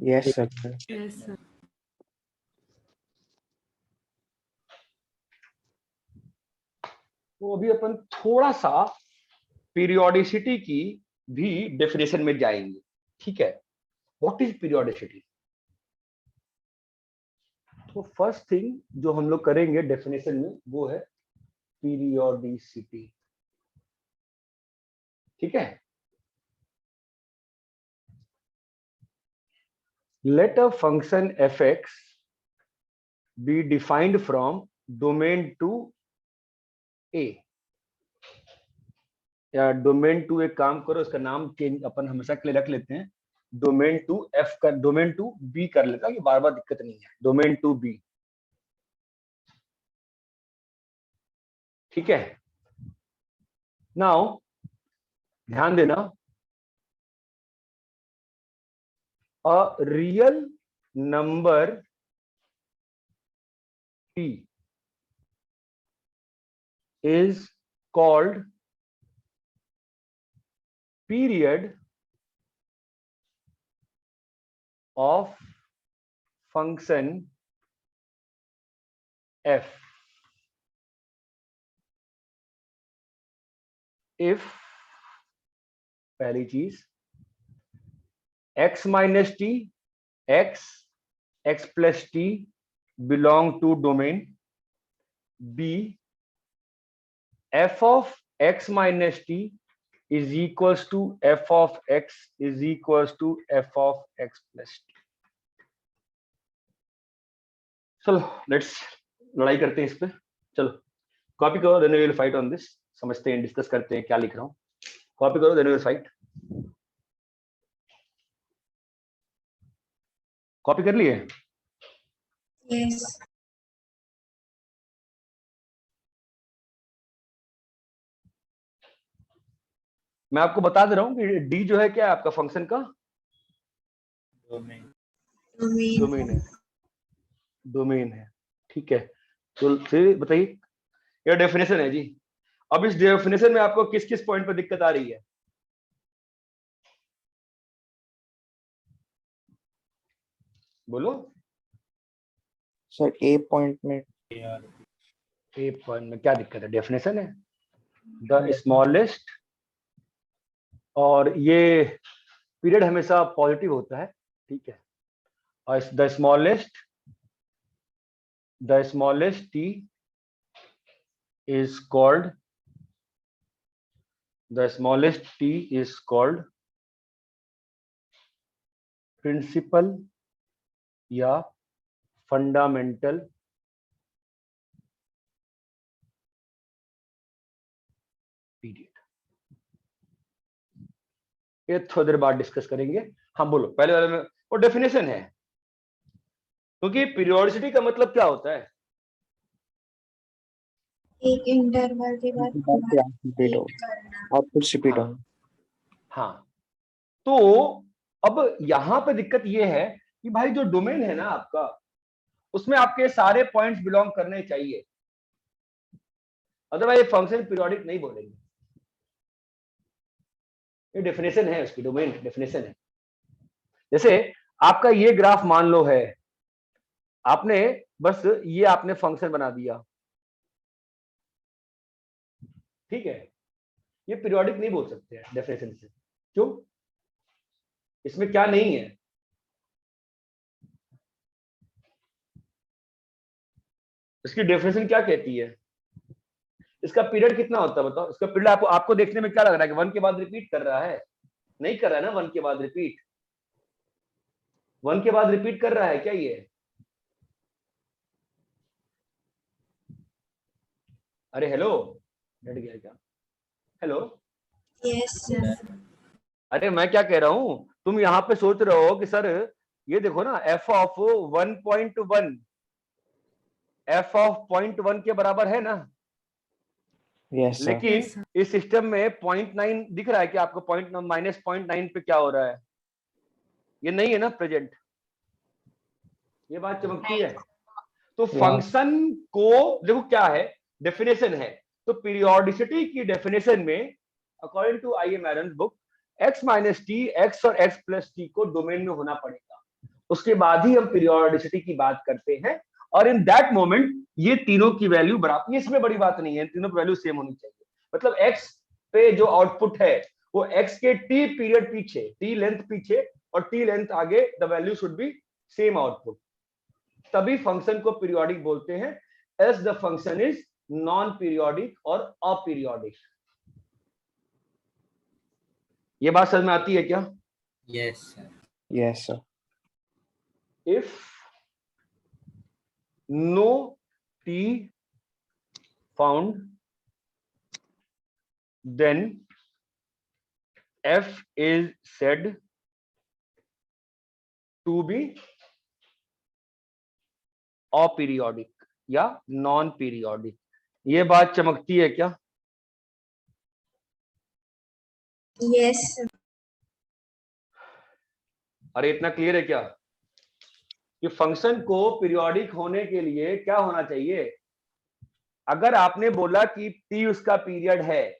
Yes, sir. Yes sir. तो अभी अपन थोड़ा सा पीरियोडिसिटी की भी डेफिनेशन में जाएंगे। ठीक है, व्हाट इज पीरियोडिसिटी? तो फर्स्ट थिंग जो हम लोग करेंगे डेफिनेशन में वो है पीरियोडिसिटी। ठीक है, let a function fx be defined from domain to a, या डोमेन टू, एक काम करो इसका नाम चेंज अपन हमेशा के लिए रख लेते हैं, डोमेन टू एफ कर, डोमेन टू बी कर लेता कि बार बार दिक्कत नहीं है, डोमेन टू बी। ठीक है, नाउ ध्यान देना, a real number p is called period of function f if, पहली चीज, x minus t, x plus t belong to domain b, f of x minus t is equals to f of x is equals to f of x plus t। चलो let's लड़ाई करते हैं इस पे। चलो copy करो, then we will fight on this. समझते हैं, डिस्कस करते हैं क्या लिख रहा हूँ। कॉपी करो, then we will fight. Copy कर लिए? Yes. मैं आपको बता दे रहा हूँ कि डी जो है क्या है आपका फंक्शन का Domain. डोमेन है, डोमेन है। ठीक है, तो फिर बताइए, ये डेफिनेशन है जी। अब इस डेफिनेशन में आपको किस किस पॉइंट पर दिक्कत आ रही है? बोलो सर ए पॉइंट में ए पॉइंट में क्या दिक्कत है? डेफिनेशन है द स्मॉलेस्ट, और ये पीरियड हमेशा पॉजिटिव होता है, ठीक है। और the smallest t is called principal या फंडामेंटल पीरियड। ये थोड़ी देर बाद डिस्कस करेंगे। हाँ बोलो, पहले वाले में वो डेफिनेशन है, क्योंकि पीरियोडिसिटी का मतलब क्या होता है? एक इंटरवल के बाद रिपीट हो, आउटपुट रिपीट हो। हाँ, तो अब यहाँ पे दिक्कत ये है कि भाई जो डोमेन है ना आपका, उसमें आपके सारे पॉइंट्स बिलोंग करने चाहिए, अदरवाइज फंक्शन पीरियोडिक नहीं बोलेंगे। ये डेफिनेशन है उसकी, डोमेन डेफिनेशन है। जैसे आपका ये ग्राफ मान लो है, आपने बस ये आपने फंक्शन बना दिया, ठीक है, ये पीरियोडिक नहीं बोल सकते हैं डेफिनेशन से। क्यों? इसमें क्या नहीं है? इसकी डेफिनेशन क्या कहती है? इसका पीरियड कितना होता है बताओ? इसका पीरियड आपको देखने में क्या लग रहा है कि 1 के बाद रिपीट कर रहा है? नहीं कर रहा है ना, 1 के बाद रिपीट। 1 के बाद रिपीट कर रहा है क्या ये? अरे हेलो, डट गया क्या? Hello, yes sir. अरे मैं क्या कह रहा हूं, तुम यहाँ पे सोच रहे हो कि सर ये देखो ना, f ऑफ 1.1 f ऑफ 0.1 के बराबर है ना? Yes sir. लेकिन इस सिस्टम में 0.9 दिख रहा है कि आपको -0.9 पे क्या हो रहा है? ये नहीं है ना प्रेजेंट। ये बात चमकती है। तो फंक्शन को देखो क्या है, डेफिनेशन है। तो पीरियोडिसिटी की डेफिनेशन में according to I M Aaron book, x minus t, x और x प्लस टी को डोमेन में होना पड़ेगा, उसके बाद ही हम पीरियोडिसिटी की बात करते हैं। और इन दैट मोमेंट ये तीनों की वैल्यू बराबर, इसमें बड़ी बात नहीं है, तीनों की वैल्यू सेम होनी चाहिए। मतलब x पे जो आउटपुट है वो x के t पीरियड पीछे, t लेंथ पीछे और t लेंथ आगे, the value should be same output, तभी फंक्शन को पीरियोडिक बोलते हैं। Else the function is non periodic और अपीरियोडिक। ये बात समझ में आती है क्या? Yes sir. Yes sir. If no t found, then f is said to be aperiodic या नॉन पीरियोडिक। ये बात चमकती है क्या? Yes sir. अरे इतना क्लियर है क्या कि फंक्शन को पीरियोडिक होने के लिए क्या होना चाहिए? अगर आपने बोला कि t उसका पीरियड है,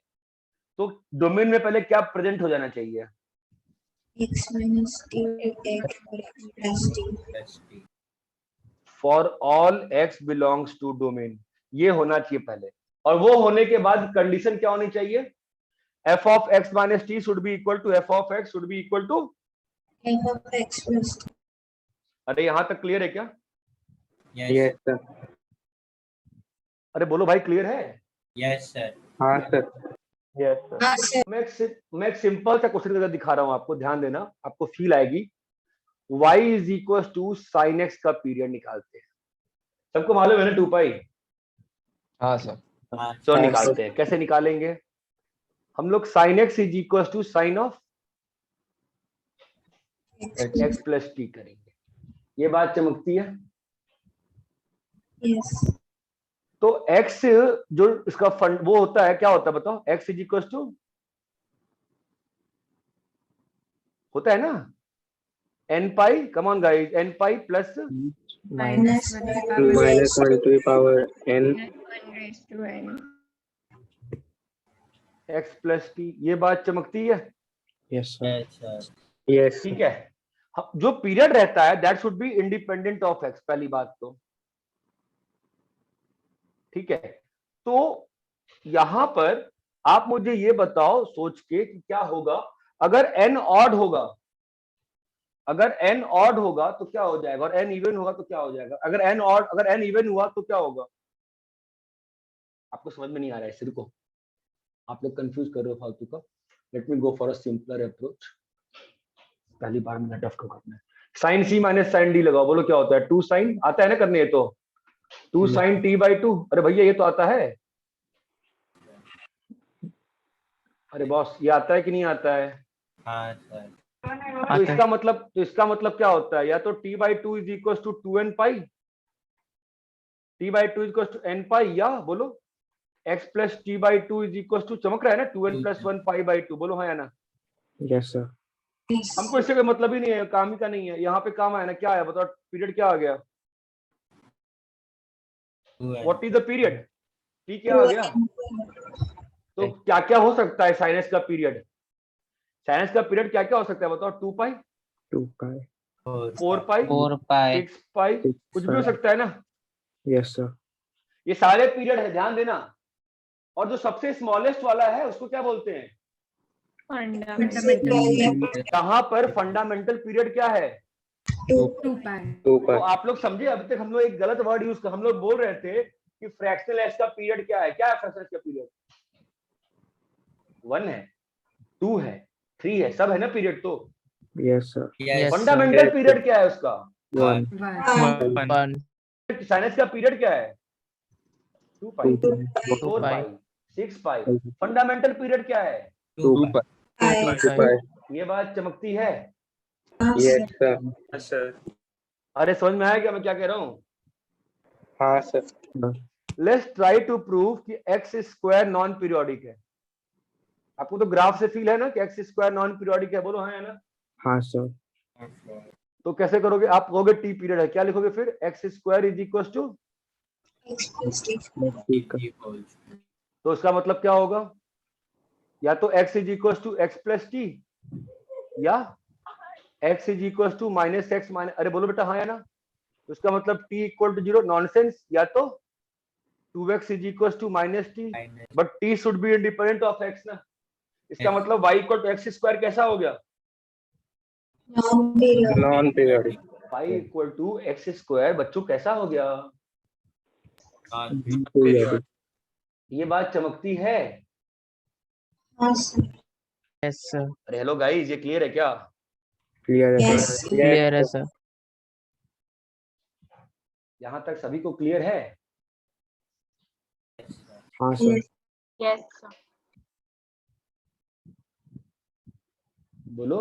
तो डोमेन में पहले क्या प्रेजेंट हो जाना चाहिए? x minus t x plus t। For all x belongs to domain, ये होना चाहिए पहले। और वो होने के बाद कंडीशन क्या होनी चाहिए? f of x minus t should be equal to f of x should be equal to f of x plus t। अरे यहां तक क्लियर है क्या? Yes sir. अरे बोलो भाई, क्लियर है? Yes sir. हाँ सर। Yes sir. हाँ सर। मैं एक सिंपल सा क्वेश्चन करके दिखा रहा हूं आपको, ध्यान देना, आपको फील आएगी। y is equal to sine x का पीरियड निकालते हैं, सबको मालूम है ना 2 पाई? हाँ सर। तो निकालते हैं, कैसे निकालेंगे हम लोग? Sine x is equal to sine of x plus t करेंगे। ये बात चमकती है? यस। तो x जो इसका फंड वो होता है, क्या होता है बताओ? x इज इक्वल टू होता है ना n pi, come on guys, n pi plus minus minus 1 to the power n x plus t. ये बात चमकती है? Yes sir. Yes sir. Yes ठीक है। जो पीरियड रहता है that should be independent of x, पहली बात तो ठीक है। तो यहां पर आप मुझे ये बताओ सोच के कि क्या होगा अगर n ऑड होगा, अगर n ऑड होगा तो क्या हो जाएगा, और n इवन होगा तो क्या हो जाएगा। अगर n ऑड, अगर n इवन हुआ तो क्या होगा। आपको समझ में नहीं आ रहा है, सिर्फ को आप लोग कंफ्यूज कर रहे हो फालतू का। Let me go for a simpler approach. पहली बार मैंने टफ को करना है। साइन सी माइनस साइन डी लगाओ, बोलो क्या होता है। 2 साइन आता है ना करने, ये तो 2 साइन t बाई 2। अरे भैया ये तो आता है। अरे बॉस ये आता है कि नहीं आता है। हाँ सर। तो इसका मतलब क्या होता है, या तो t by 2 is equal to 2n pi, t by 2 is equal to n pi, या बोलो x plus t by 2 is equal to, चमक रहा है ना, 2n प्लस 1 पाई बाई 2। बोलो हाँ या ना। Yes sir. हमको इससे कोई मतलब ही नहीं है, काम ही का नहीं है। यहाँ पे काम आया ना, क्या आया बताओ, पीरियड क्या आ गया। What is the period, t क्या आ गया। तो क्या क्या हो सकता है साइनस का पीरियड, साइनस का पीरियड क्या क्या हो सकता है बताओ। 2 पाई, 2 पाई, 4 पाई, 4 पाई, 6 पाई, कुछ भी हो सकता है ना। Yes sir. ये सारे पीरियड है, ध्यान देना। और जो सबसे स्मॉलेस्ट वाला है उसको क्या बोलते हैं, फंडामेंटल। कहां पर फंडामेंटल पीरियड क्या है, 2 पाई। 2 तो पाई। आप लोग समझे। अभी तक हम लोग एक गलत वर्ड यूज कर, हम लोग बोल रहे थे कि फ्रैक्शनल एक्स का पीरियड क्या है। क्या है फ्रैक्शनल एक्स का पीरियड, 1 है, 2 है, 3 है, सब है ना पीरियड। तो yes sir. Yes, fundamental period क्या है उसका, 1 1 साइनस का पीरियड क्या है, 2 पाई, 2 4 पाई, पाई, 6 पाई। फंडामेंटल पीरियड क्या है, 2 पाई। पाई। ये बात चमकती है। Yes sir. अरे समझ में आया क्या मैं क्या कह रहा हूँ। हाँ sir. Let's try to prove कि एक्स स्क्वायर नॉन पीरियोडिक है। आपको तो ग्राफ से फील है ना कि एक्स स्क्वायर नॉन पीरियोडिक है, बोलो हाँ है ना। हाँ सर। तो कैसे करोगे, आप कहोगे टी पीरियड है, क्या लिखोगे फिर, x square is equal to, तो इसका मतलब क्या होगा, या तो x is equal to x plus t, या x is equal to minus x minus, अरे बोलो बेटा हाँ या ना। तो इसका मतलब t इक्वल टू 0, नॉनसेंस। या तो 2x is equal to minus t, but t should be independent of x ना। इसका मतलब y equal to x square कैसा हो गया, non periodic. y equal to x square बच्चों कैसा हो गया। पीरियोडिक। ये बात चमकती है। Yes, sir. अरे हेलो गाइस, ये क्लियर है क्या। क्लियर है सर। Clear है sir. यहां तक सभी को क्लियर है। हाँ सर। यस बोलो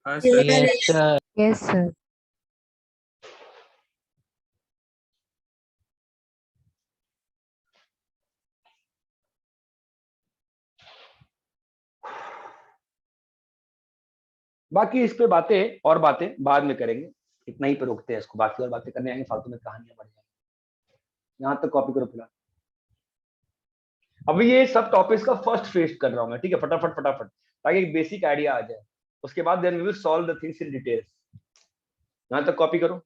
Yes, sir. Yes, sir. बाकी इस पे बातें और बातें बाद में करेंगे, इतना ही पे रोकते हैं इसको, बाकी और बातें करने आएंगे फालतू में, कहानियां बढ़ जाएंगी। यहाँ तक कॉपी करो फिलहाल। अभी ये सब टॉपिक्स का फर्स्ट फेज कर रहा हूँ मैं, ठीक है, फटाफट फटाफट, ताकि एक बेसिक आइडिया आ जाए। उसके बाद then we will solve the things in details. यहाँ तक कॉपी करो।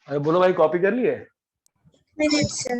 अरे बोलो भाई, कॉपी कर लिए। Minutes, sir.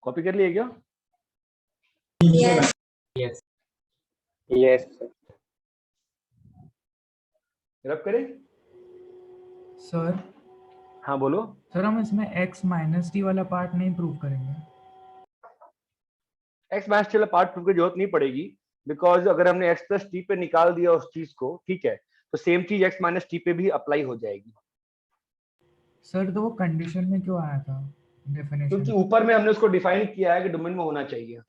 कॉपी कर लिए क्या? Yes. Yes. Yes, sir. रब करें? सर हाँ बोलो। सर हम इसमें x माइनस टी वाला पार्ट नहीं प्रूव करेंगे? एक्स माइनस टी वाला पार्ट प्रूव की जरूरत नहीं पड़ेगी, बिकॉज अगर हमने एक्स प्लस टी पे निकाल दिया उस चीज को, ठीक है, तो सेम चीज एक्स माइनस टी पे भी अप्लाई हो जाएगी। सर तो वो कंडीशन में क्यों आया था क्योंकि डेफिनेशन? ऊपर में हमने उसको डिफाइन किया है कि डोमेन में होना चाहिए।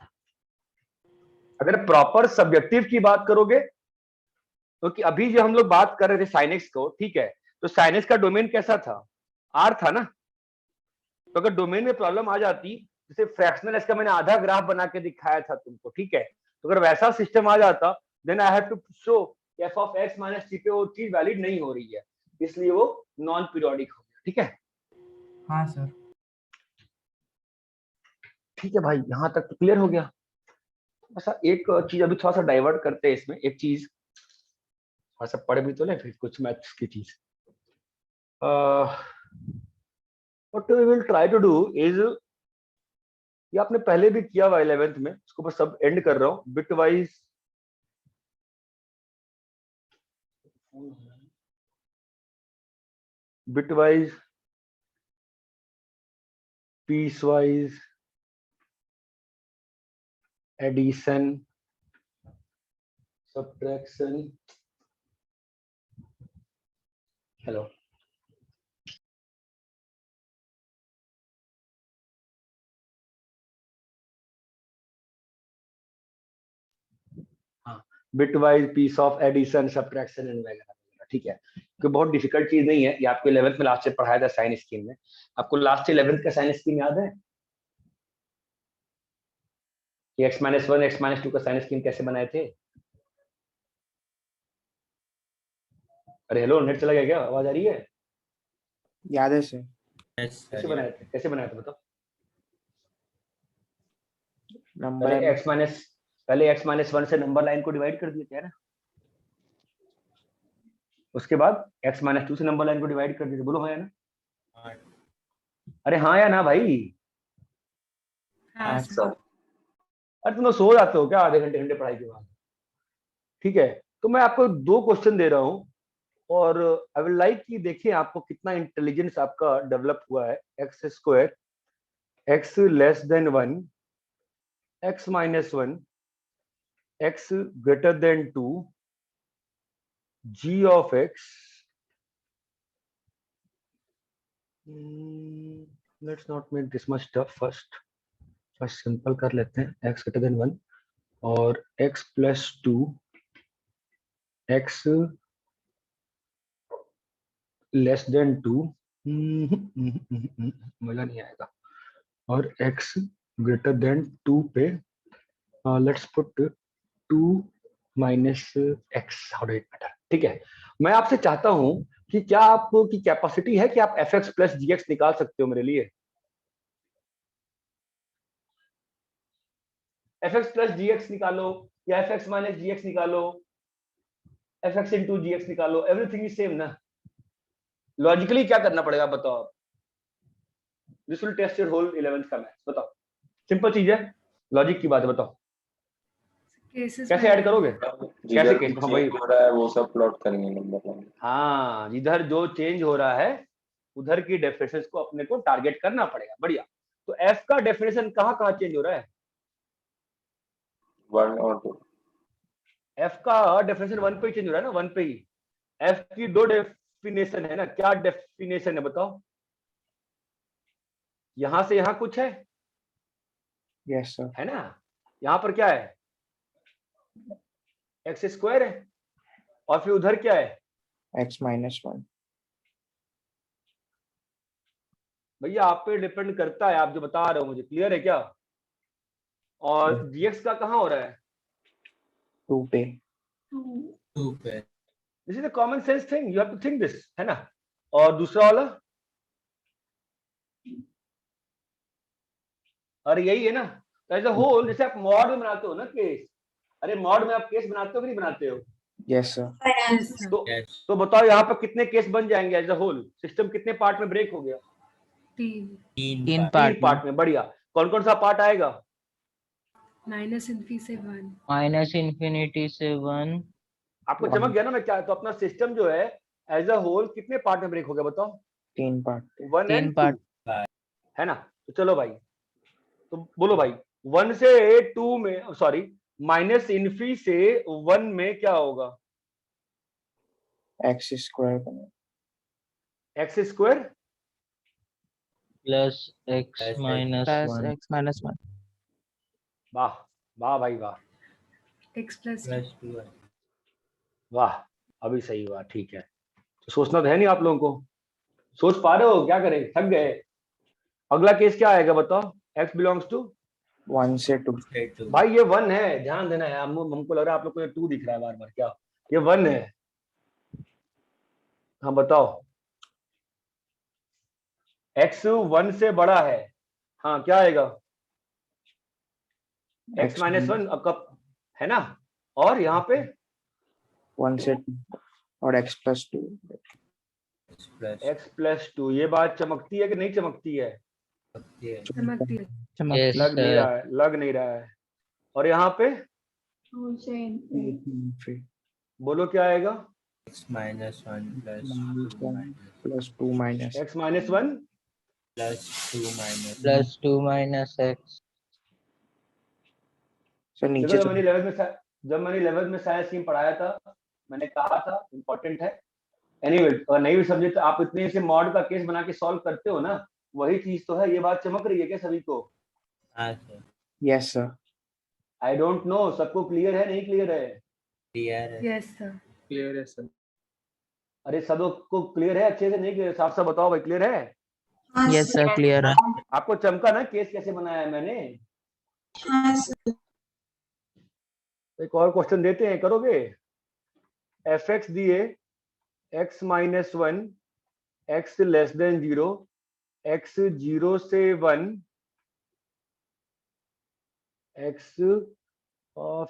अगर प्रॉपर सब्जेक्टिव की बात करोगे, क्योंकि अभी जो हम लोग बात कर रहे थे साइनेक्स को, ठीक है, तो साइनेक्स का डोमेन कैसा था? आर था ना। तो अगर डोमेन में प्रॉब्लम आ जाती, जैसे फ्रैक्शनल इसका मैंने आधा ग्राफ बना के दिखाया था तुमको, ठीक है, तो अगर वैसा सिस्टम आ जाता, then I have to show f of x minus t पे वो चीज वैलिड नहीं हो रही है, इसलिए वो नॉन पीरियोडिक हो गया। ठीक है, हाँ सर। ठीक है भाई, यहां तक तो क्लियर हो गया। ऐसा एक चीज अभी थोड़ा सा डाइवर्ट करते हैं इसमें, एक चीज थोड़ा सा पढ़ भी तो ले फिर कुछ मैथ्स की चीज। What we will try to do is, ये आपने पहले भी किया हुआ 11th में, उसको बस सब एंड कर रहा हूं bitwise. Bitwise, piecewise addition, subtraction. Hello, हाँ, bitwise, piece of addition, subtraction and वगैरह। ठीक है, क्योंकि बहुत डिफिकल्ट चीज नहीं है, ये आपको 11th में लास्ट से पढ़ाया था साइन स्कीम में। आपको लास्ट 11th का साइन स्कीम याद है कि x-1 x-2 का साइन स्कीम कैसे बनाए थे? अरे हेलो, नेट चला गया क्या? आवाज आ रही है? याद है सर। कैसे बनाए थे? कैसे बनाए थे बताओ? नंबर पहले x-1 से नंबर लाइन को डिवाइड कर दिए थे ना, उसके बाद x-2 से नंबर लाइन को डिवाइड कर दिए थे। बोलो हाँ या ना? अरे हाँ या ना भाई? हाँ सर। अरे तुम लोग सो जाते हो क्या आधे घंटे पढ़ाई के बाद? ठीक है, तो मैं आपको 2 क्वेश्चन दे रहा हूं और आई विल लाइक कि देखिए आपको कितना इंटेलिजेंस आपका डेवलप हुआ है। x² x less than 1 x minus 1 x greater than 2 g of x। Let's not make this much tough. First simple कर लेते हैं। x ग्रेटर देन 1 और x plus 2 x less than 2, मजा नहीं आएगा, और x ग्रेटर देन 2 पे let's put 2 minus x, how do it matter. ठीक है, मैं आपसे चाहता हूं कि क्या आपकी कैपेसिटी है कि आप fx प्लस gx निकाल सकते हो मेरे लिए? fx प्लस gx निकालो या fx माइनस gx निकालो, fx इंटू gx निकालो, एवरीथिंग इज सेम ना। लॉजिकली क्या करना पड़ेगा बताओ आप? This will test your whole 11th का मैथ्स। बताओ, सिंपल चीज है, लॉजिक की बात है, बताओ कैसे ऐड करोगे? कैसे केस हो रहा है वो सब प्लॉट करेंगे नंबर लाइन। हाँ, जिधर जो चेंज हो रहा है उधर की डेफिनेशन को अपने को टारगेट करना पड़ेगा। बढ़िया, तो f का डेफिनेशन कहाँ चेंज हो रहा है? 1 और 2। f का डेफिनेशन 1 पे ही चेंज हो रहा है ना, 1 पे ही। f की 2 डेफिनेशन है ना, क्या डेफिनेशन है बताओ? यहां से यहां कुछ है? Yes sir. है ना, यहां पर क्या है? x² है, और फिर उधर क्या है? x minus 1। भैया आप पे डिपेंड करता है, आप जो बता रहे हो मुझे क्लियर है क्या? और gx का कहाँ हो रहा है? 2 पे। 2 पे। This is a common sense thing, you have to think this, है ना। और दूसरा वाला, अरे यही है ना, एज अ होल। जैसे आप मॉड में बनाते हो ना केस, अरे मॉड में आप केस बनाते हो कि नहीं बनाते हो? Yes sir. तो बताओ यहाँ पर कितने केस बन जाएंगे एज अ होल? सिस्टम कितने पार्ट में ब्रेक हो गया? 3 पार्ट में। बढ़िया, कौन कौन सा पार्ट आएगा? माइनस इन्फी से 1। माइनस इन्फिनिटी से 1। आपको चमक गया ना मैं क्या? तो अपना सिस्टम जो है एज अ होल कितने पार्ट में ब्रेक हो गया बताओ? 3 पार्ट। 1 तीन and पार्ट 2 है ना? तो चलो भाई, तो बोलो भाई 1 से 2 में, सॉरी माइनस इन्फी से 1 में क्या होगा? x स्क्वायर बनेगा। X square plus x minus plus 1। X minus 1 वाह वाह भाई वाह x प्लस प्लस 2 है। वाह, अभी सही हुआ, ठीक है। तो सोचना तो है नहीं आप लोगों को, सोच पा रहे हो? क्या करें, थक गए। अगला केस क्या आएगा बताओ? x बिलोंग्स टू 1 से 2। भाई ये 1 है, ध्यान देना है। हमको लग रहा है आप लोग को ये 2 दिख रहा है बार बार, क्या ये 1 है? हाँ बताओ, x 1 से बड़ा है, हाँ क्या आएगा? x माइनस 1 कब है ना, और यहाँ पे 1 से 2 और x प्लस 2। x plus 2। ये बात चमकती है कि नहीं चमकती है? चमकती है। Yes, लग नहीं sir. रहा है, लग नहीं रहा है। और यहाँ पे 2 से इन्फिनिटी बोलो क्या आएगा? x minus 1 plus 2 minus x minus 1 plus 2 minus x। Sir देखो नीचे जब मैंने 11th में साइंस स्ट्रीम पढ़ाया था, मैंने कहा था इम्पोर्टेंट है। एनीवे, अगर नहीं भी समझे तो आप इतने से मॉड का केस बना के सॉल्व करते हो ना, वही चीज तो है। ये बात चमक रही है क्या सभी को? हाँ sir, yes sir. I don't know, सबको क्लियर है नहीं क्लियर है? क्लियर है। Yes sir. क्लियर है सर। अरे सबको क्लियर है? अच्छे से नहीं क्लियर? साफ साफ बताओ भाई, क्लियर है? हाँ यस सर, क्लियर है। आपको चमका ना केस कैसे बनाया है मैंने? हाँ सर। एक और क्वेश्चन देते हैं, करोगे? एफ एक्स दिए x minus 1, x less than 0, x 0 से 1, x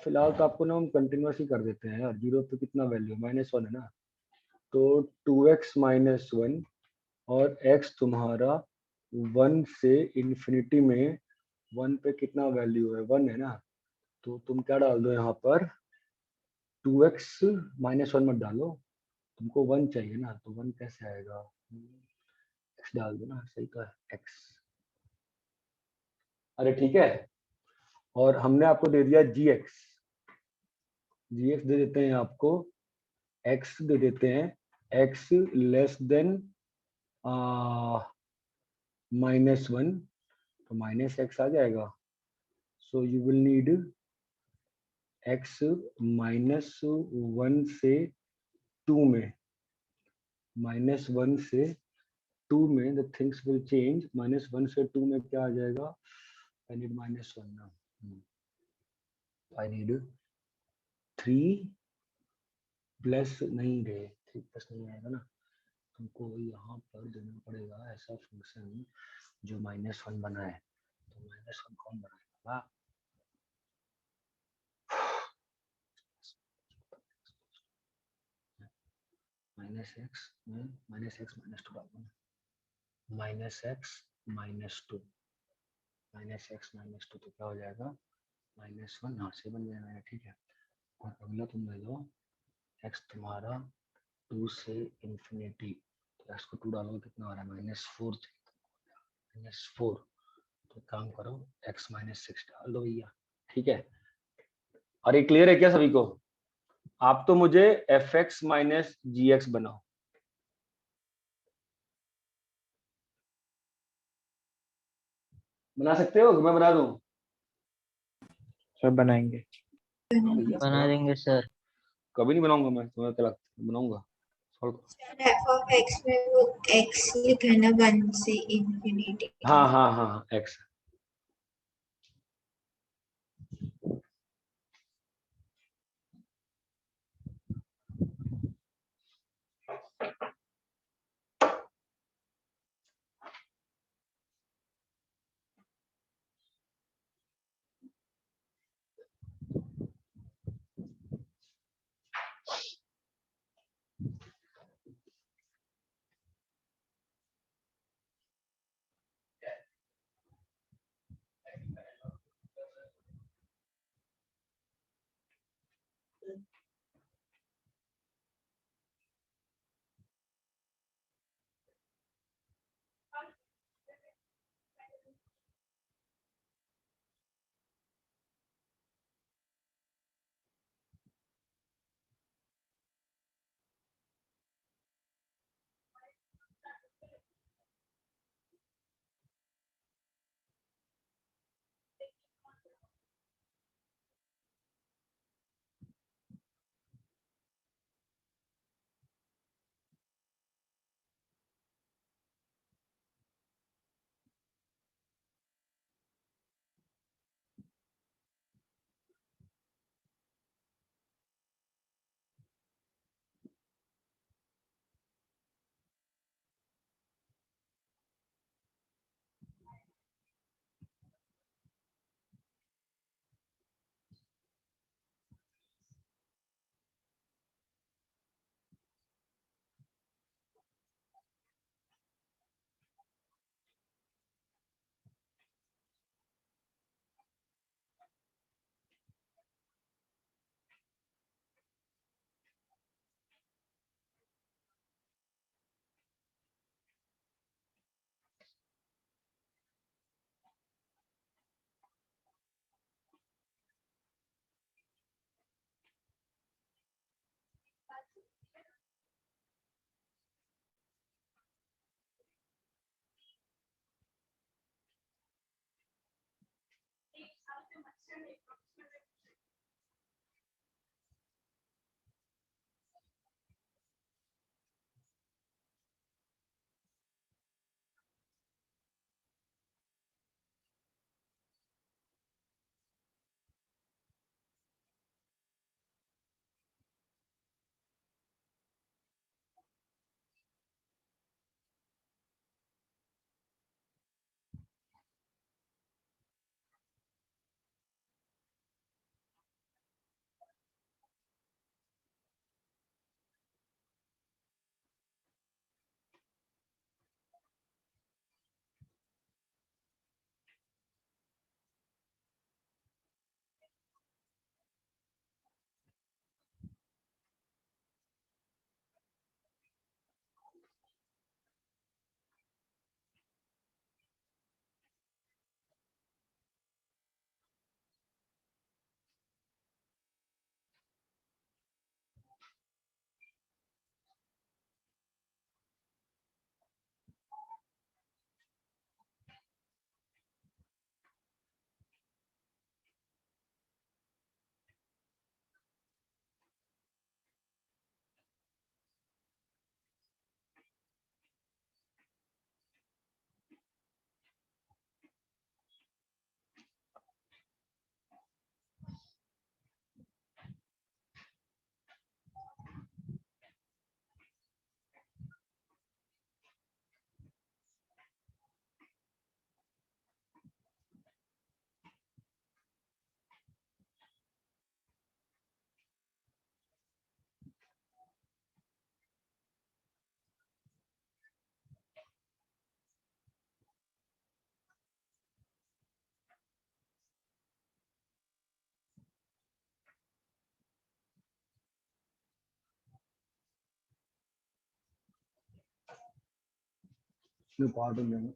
फिलहाल तो आपको ना हम कंटिन्यूस ही कर देते हैं यार। 0 पे कितना वैल्यू? माइनस 1 है ना, तो 2x माइनस 1 और x तुम्हारा 1 से इन्फिनिटी में 1 पे कितना वैल्यू है? 1 है ना, तो तुम क्या डाल दो यहाँ पर? 2x माइनस 1 मत डालो, तुमको 1 चाहिए ना, तो 1 कैसे आएगा? x डाल दो ना, सही तो है x। अरे ठीक है, और हमने आपको दे दिया gx दे देते हैं आपको, x दे देते हैं x लेस देन -1, तो माइनस एक्स आ जाएगा। So you will need x -1 से 2 में, -1 से 2 में द थिंग्स विल चेंज। -1 से 2 में क्या आ जाएगा? आई नीड -1 ना, आई नीड 3 प्लस, नहीं रे 3 प्लस नहीं आएगा ना, तुमको यहाँ पर देना पड़ेगा ऐसा फंक्शन जो -1 बनाए। तो -1 कौन बनाएगा? -x में -x -2 डालना, -x -2, -x -2 तो क्या हो जाएगा? -1, हाँ से बन जाएगा, ठीक है। और अगला तुम ले लो x तुम्हारा 2 से इन्फिनिटी, तो x को 2 डालोगे कितना आ रहा है? -4, -4। तो काम करो x -6 डाल दो भैया, ठीक है। और ये क्लियर है क्या सभी को? आप तो मुझे fx माइनस gx बनाओ। बना सकते हो कि मैं बना दूं? सर बनाएंगे। भैया बना देंगे सर। कभी नहीं बनाऊंगा मैं, तुम्हें क्या लगता है? बनाऊंगा। सर एफ ऑफ एक्स में वो एक्स लिखा है ना 1 से इन्फिनिटी। हाँ हाँ हाँ x। इसमें पावर बन जाएगा।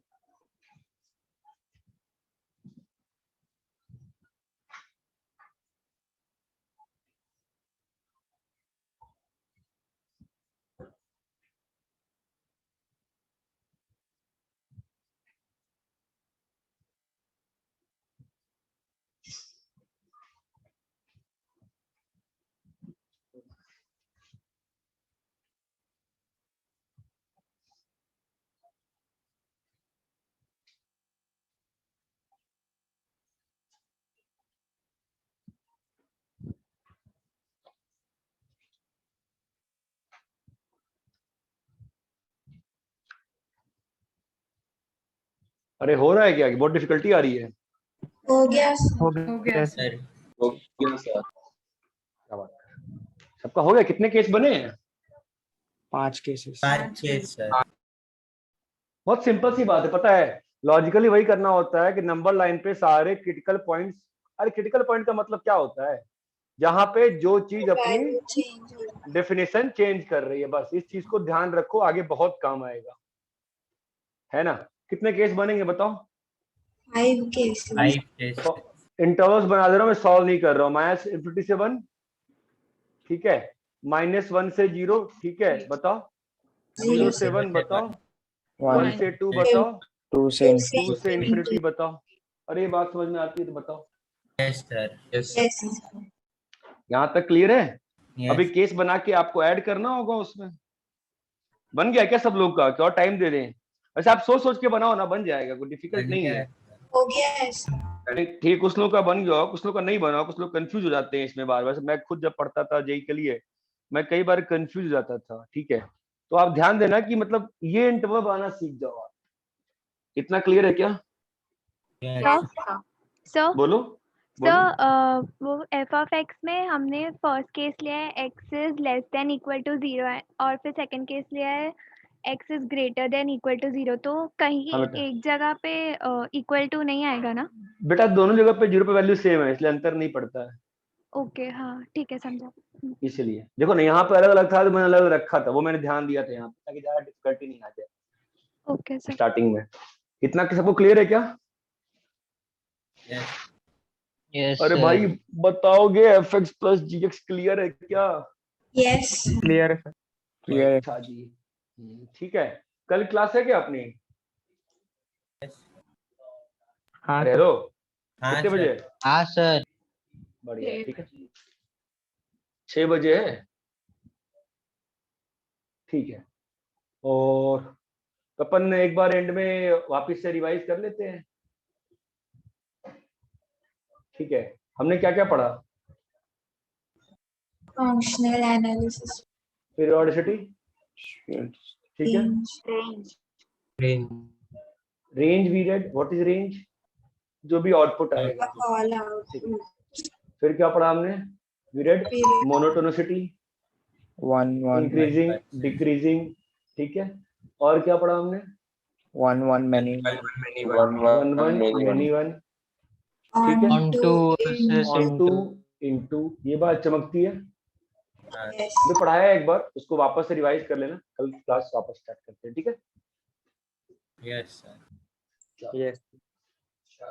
अरे हो रहा है क्या? बहुत डिफिकल्टी आ रही है? हो गया हो हो गया सर। सर। Okay sir. क्या बात है, सबका हो गया? कितने केस बने हैं? 5 केसेस। 5 case sir. बहुत सिंपल सी बात है, पता है लॉजिकली वही करना होता है कि नंबर लाइन पे सारे क्रिटिकल पॉइंट्स। अरे क्रिटिकल पॉइंट का मतलब क्या होता है? जहां पे जो चीज अपनी वैल्यू चेंज हो डेफिनेशन चेंज कर रही है, बस इस चीज को ध्यान रखो, आगे बहुत काम आएगा, है ना? कितने केस बनेंगे बताओ? 5 केसेस। 5 केस। इंटरवल्स बना दे रहा हूं मैं, सॉल्व नहीं कर रहा हूं। माइनस इंफिनिटी से 1, ठीक है, -1 से 0, ठीक है, बताओ। 0 से 1 बताओ, 1 से 2 बताओ, 2 से 2 से इंफिनिटी बताओ। अरे ये बात समझ में आती है तो बताओ। Yes sir. यस यस यहाँ तक क्लियर है? अभी यस केस बना के आपको ऐड करना होगा उसमें। बन गया क्या सब लोग का? क्या टाइम दे दें? वैसे आप सोच सोच के बनाओ ना, बन जाएगा, कोई डिफिकल्ट नहीं है। हो गया है सर। अरे ठीक, कुछ लोग का बन गया, कुछ लोग का नहीं बना, कुछ लोग कंफ्यूज हो जाते हैं इसमें बार बार। मैं खुद जब पढ़ता था जेई के लिए, मैं कई बार कंफ्यूज हो जाता था, ठीक है? तो आप ध्यान देना कि मतलब ये इंटरवल बनाना सीख जाओ आप। इतना क्लियर है क्या? यस सर बोलो बोलो। वो एफ ऑफ एक्स में हमने फर्स्ट केस लिया है x is less than equal to 0 है, और फिर सेकंड केस लिया है x is greater than equal to 0। तो कहीं हाँ बेटा। एक जगह पे इक्वल टू नहीं आएगा ना? बेटा दोनों जगह पे 0 पे वैल्यू सेम है, इसलिए अंतर नहीं पड़ता है। ओके, हाँ ठीक है, समझा। इसलिए देखो ना, यहाँ पे अलग अलग था तो मैंने अलग अलग रखा था, वो मैंने ध्यान दिया था यहाँ पे, ताकि ज्यादा डिफिकल्टी नहीं आ जाए ओके सर। स्टार्टिंग में। इतना सबको क्लियर है क्या? यस यस अरे भाई बताओगे एफ एक्स प्लस जी एक्स क्लियर है क्या? यस क्लियर है सर। क्लियर है। अच्छा जी, ठीक है। कल क्लास है क्या अपनी? हाँ अरे सर। हेलो, हाँ कितने बजे? सर। हाँ सर। बढ़िया, ठीक है, 6 बजे है, ठीक है। और तो अपन एक बार एंड में वापस से रिवाइज कर लेते हैं, ठीक है? हमने क्या क्या पढ़ा? फंक्शनल एनालिसिस, पीरियोडिसिटी, ठीक है। Range. Range range we read, what is range? जो भी आउटपुट आएगा, कॉल ठीक है। आउट, फिर क्या पढ़ा हमने? We read monotonicity, 1 1 increasing decreasing, ठीक है। और क्या पढ़ा हमने? 1 1 many 1 one 1 one many one, ठीक है। Onto onto into, ये बात चमकती है। यस जो पढ़ाया है एक बार उसको वापस से रिवाइज कर लेना, कल क्लास वापस स्टार्ट करते हैं, ठीक है? Yes sir. yes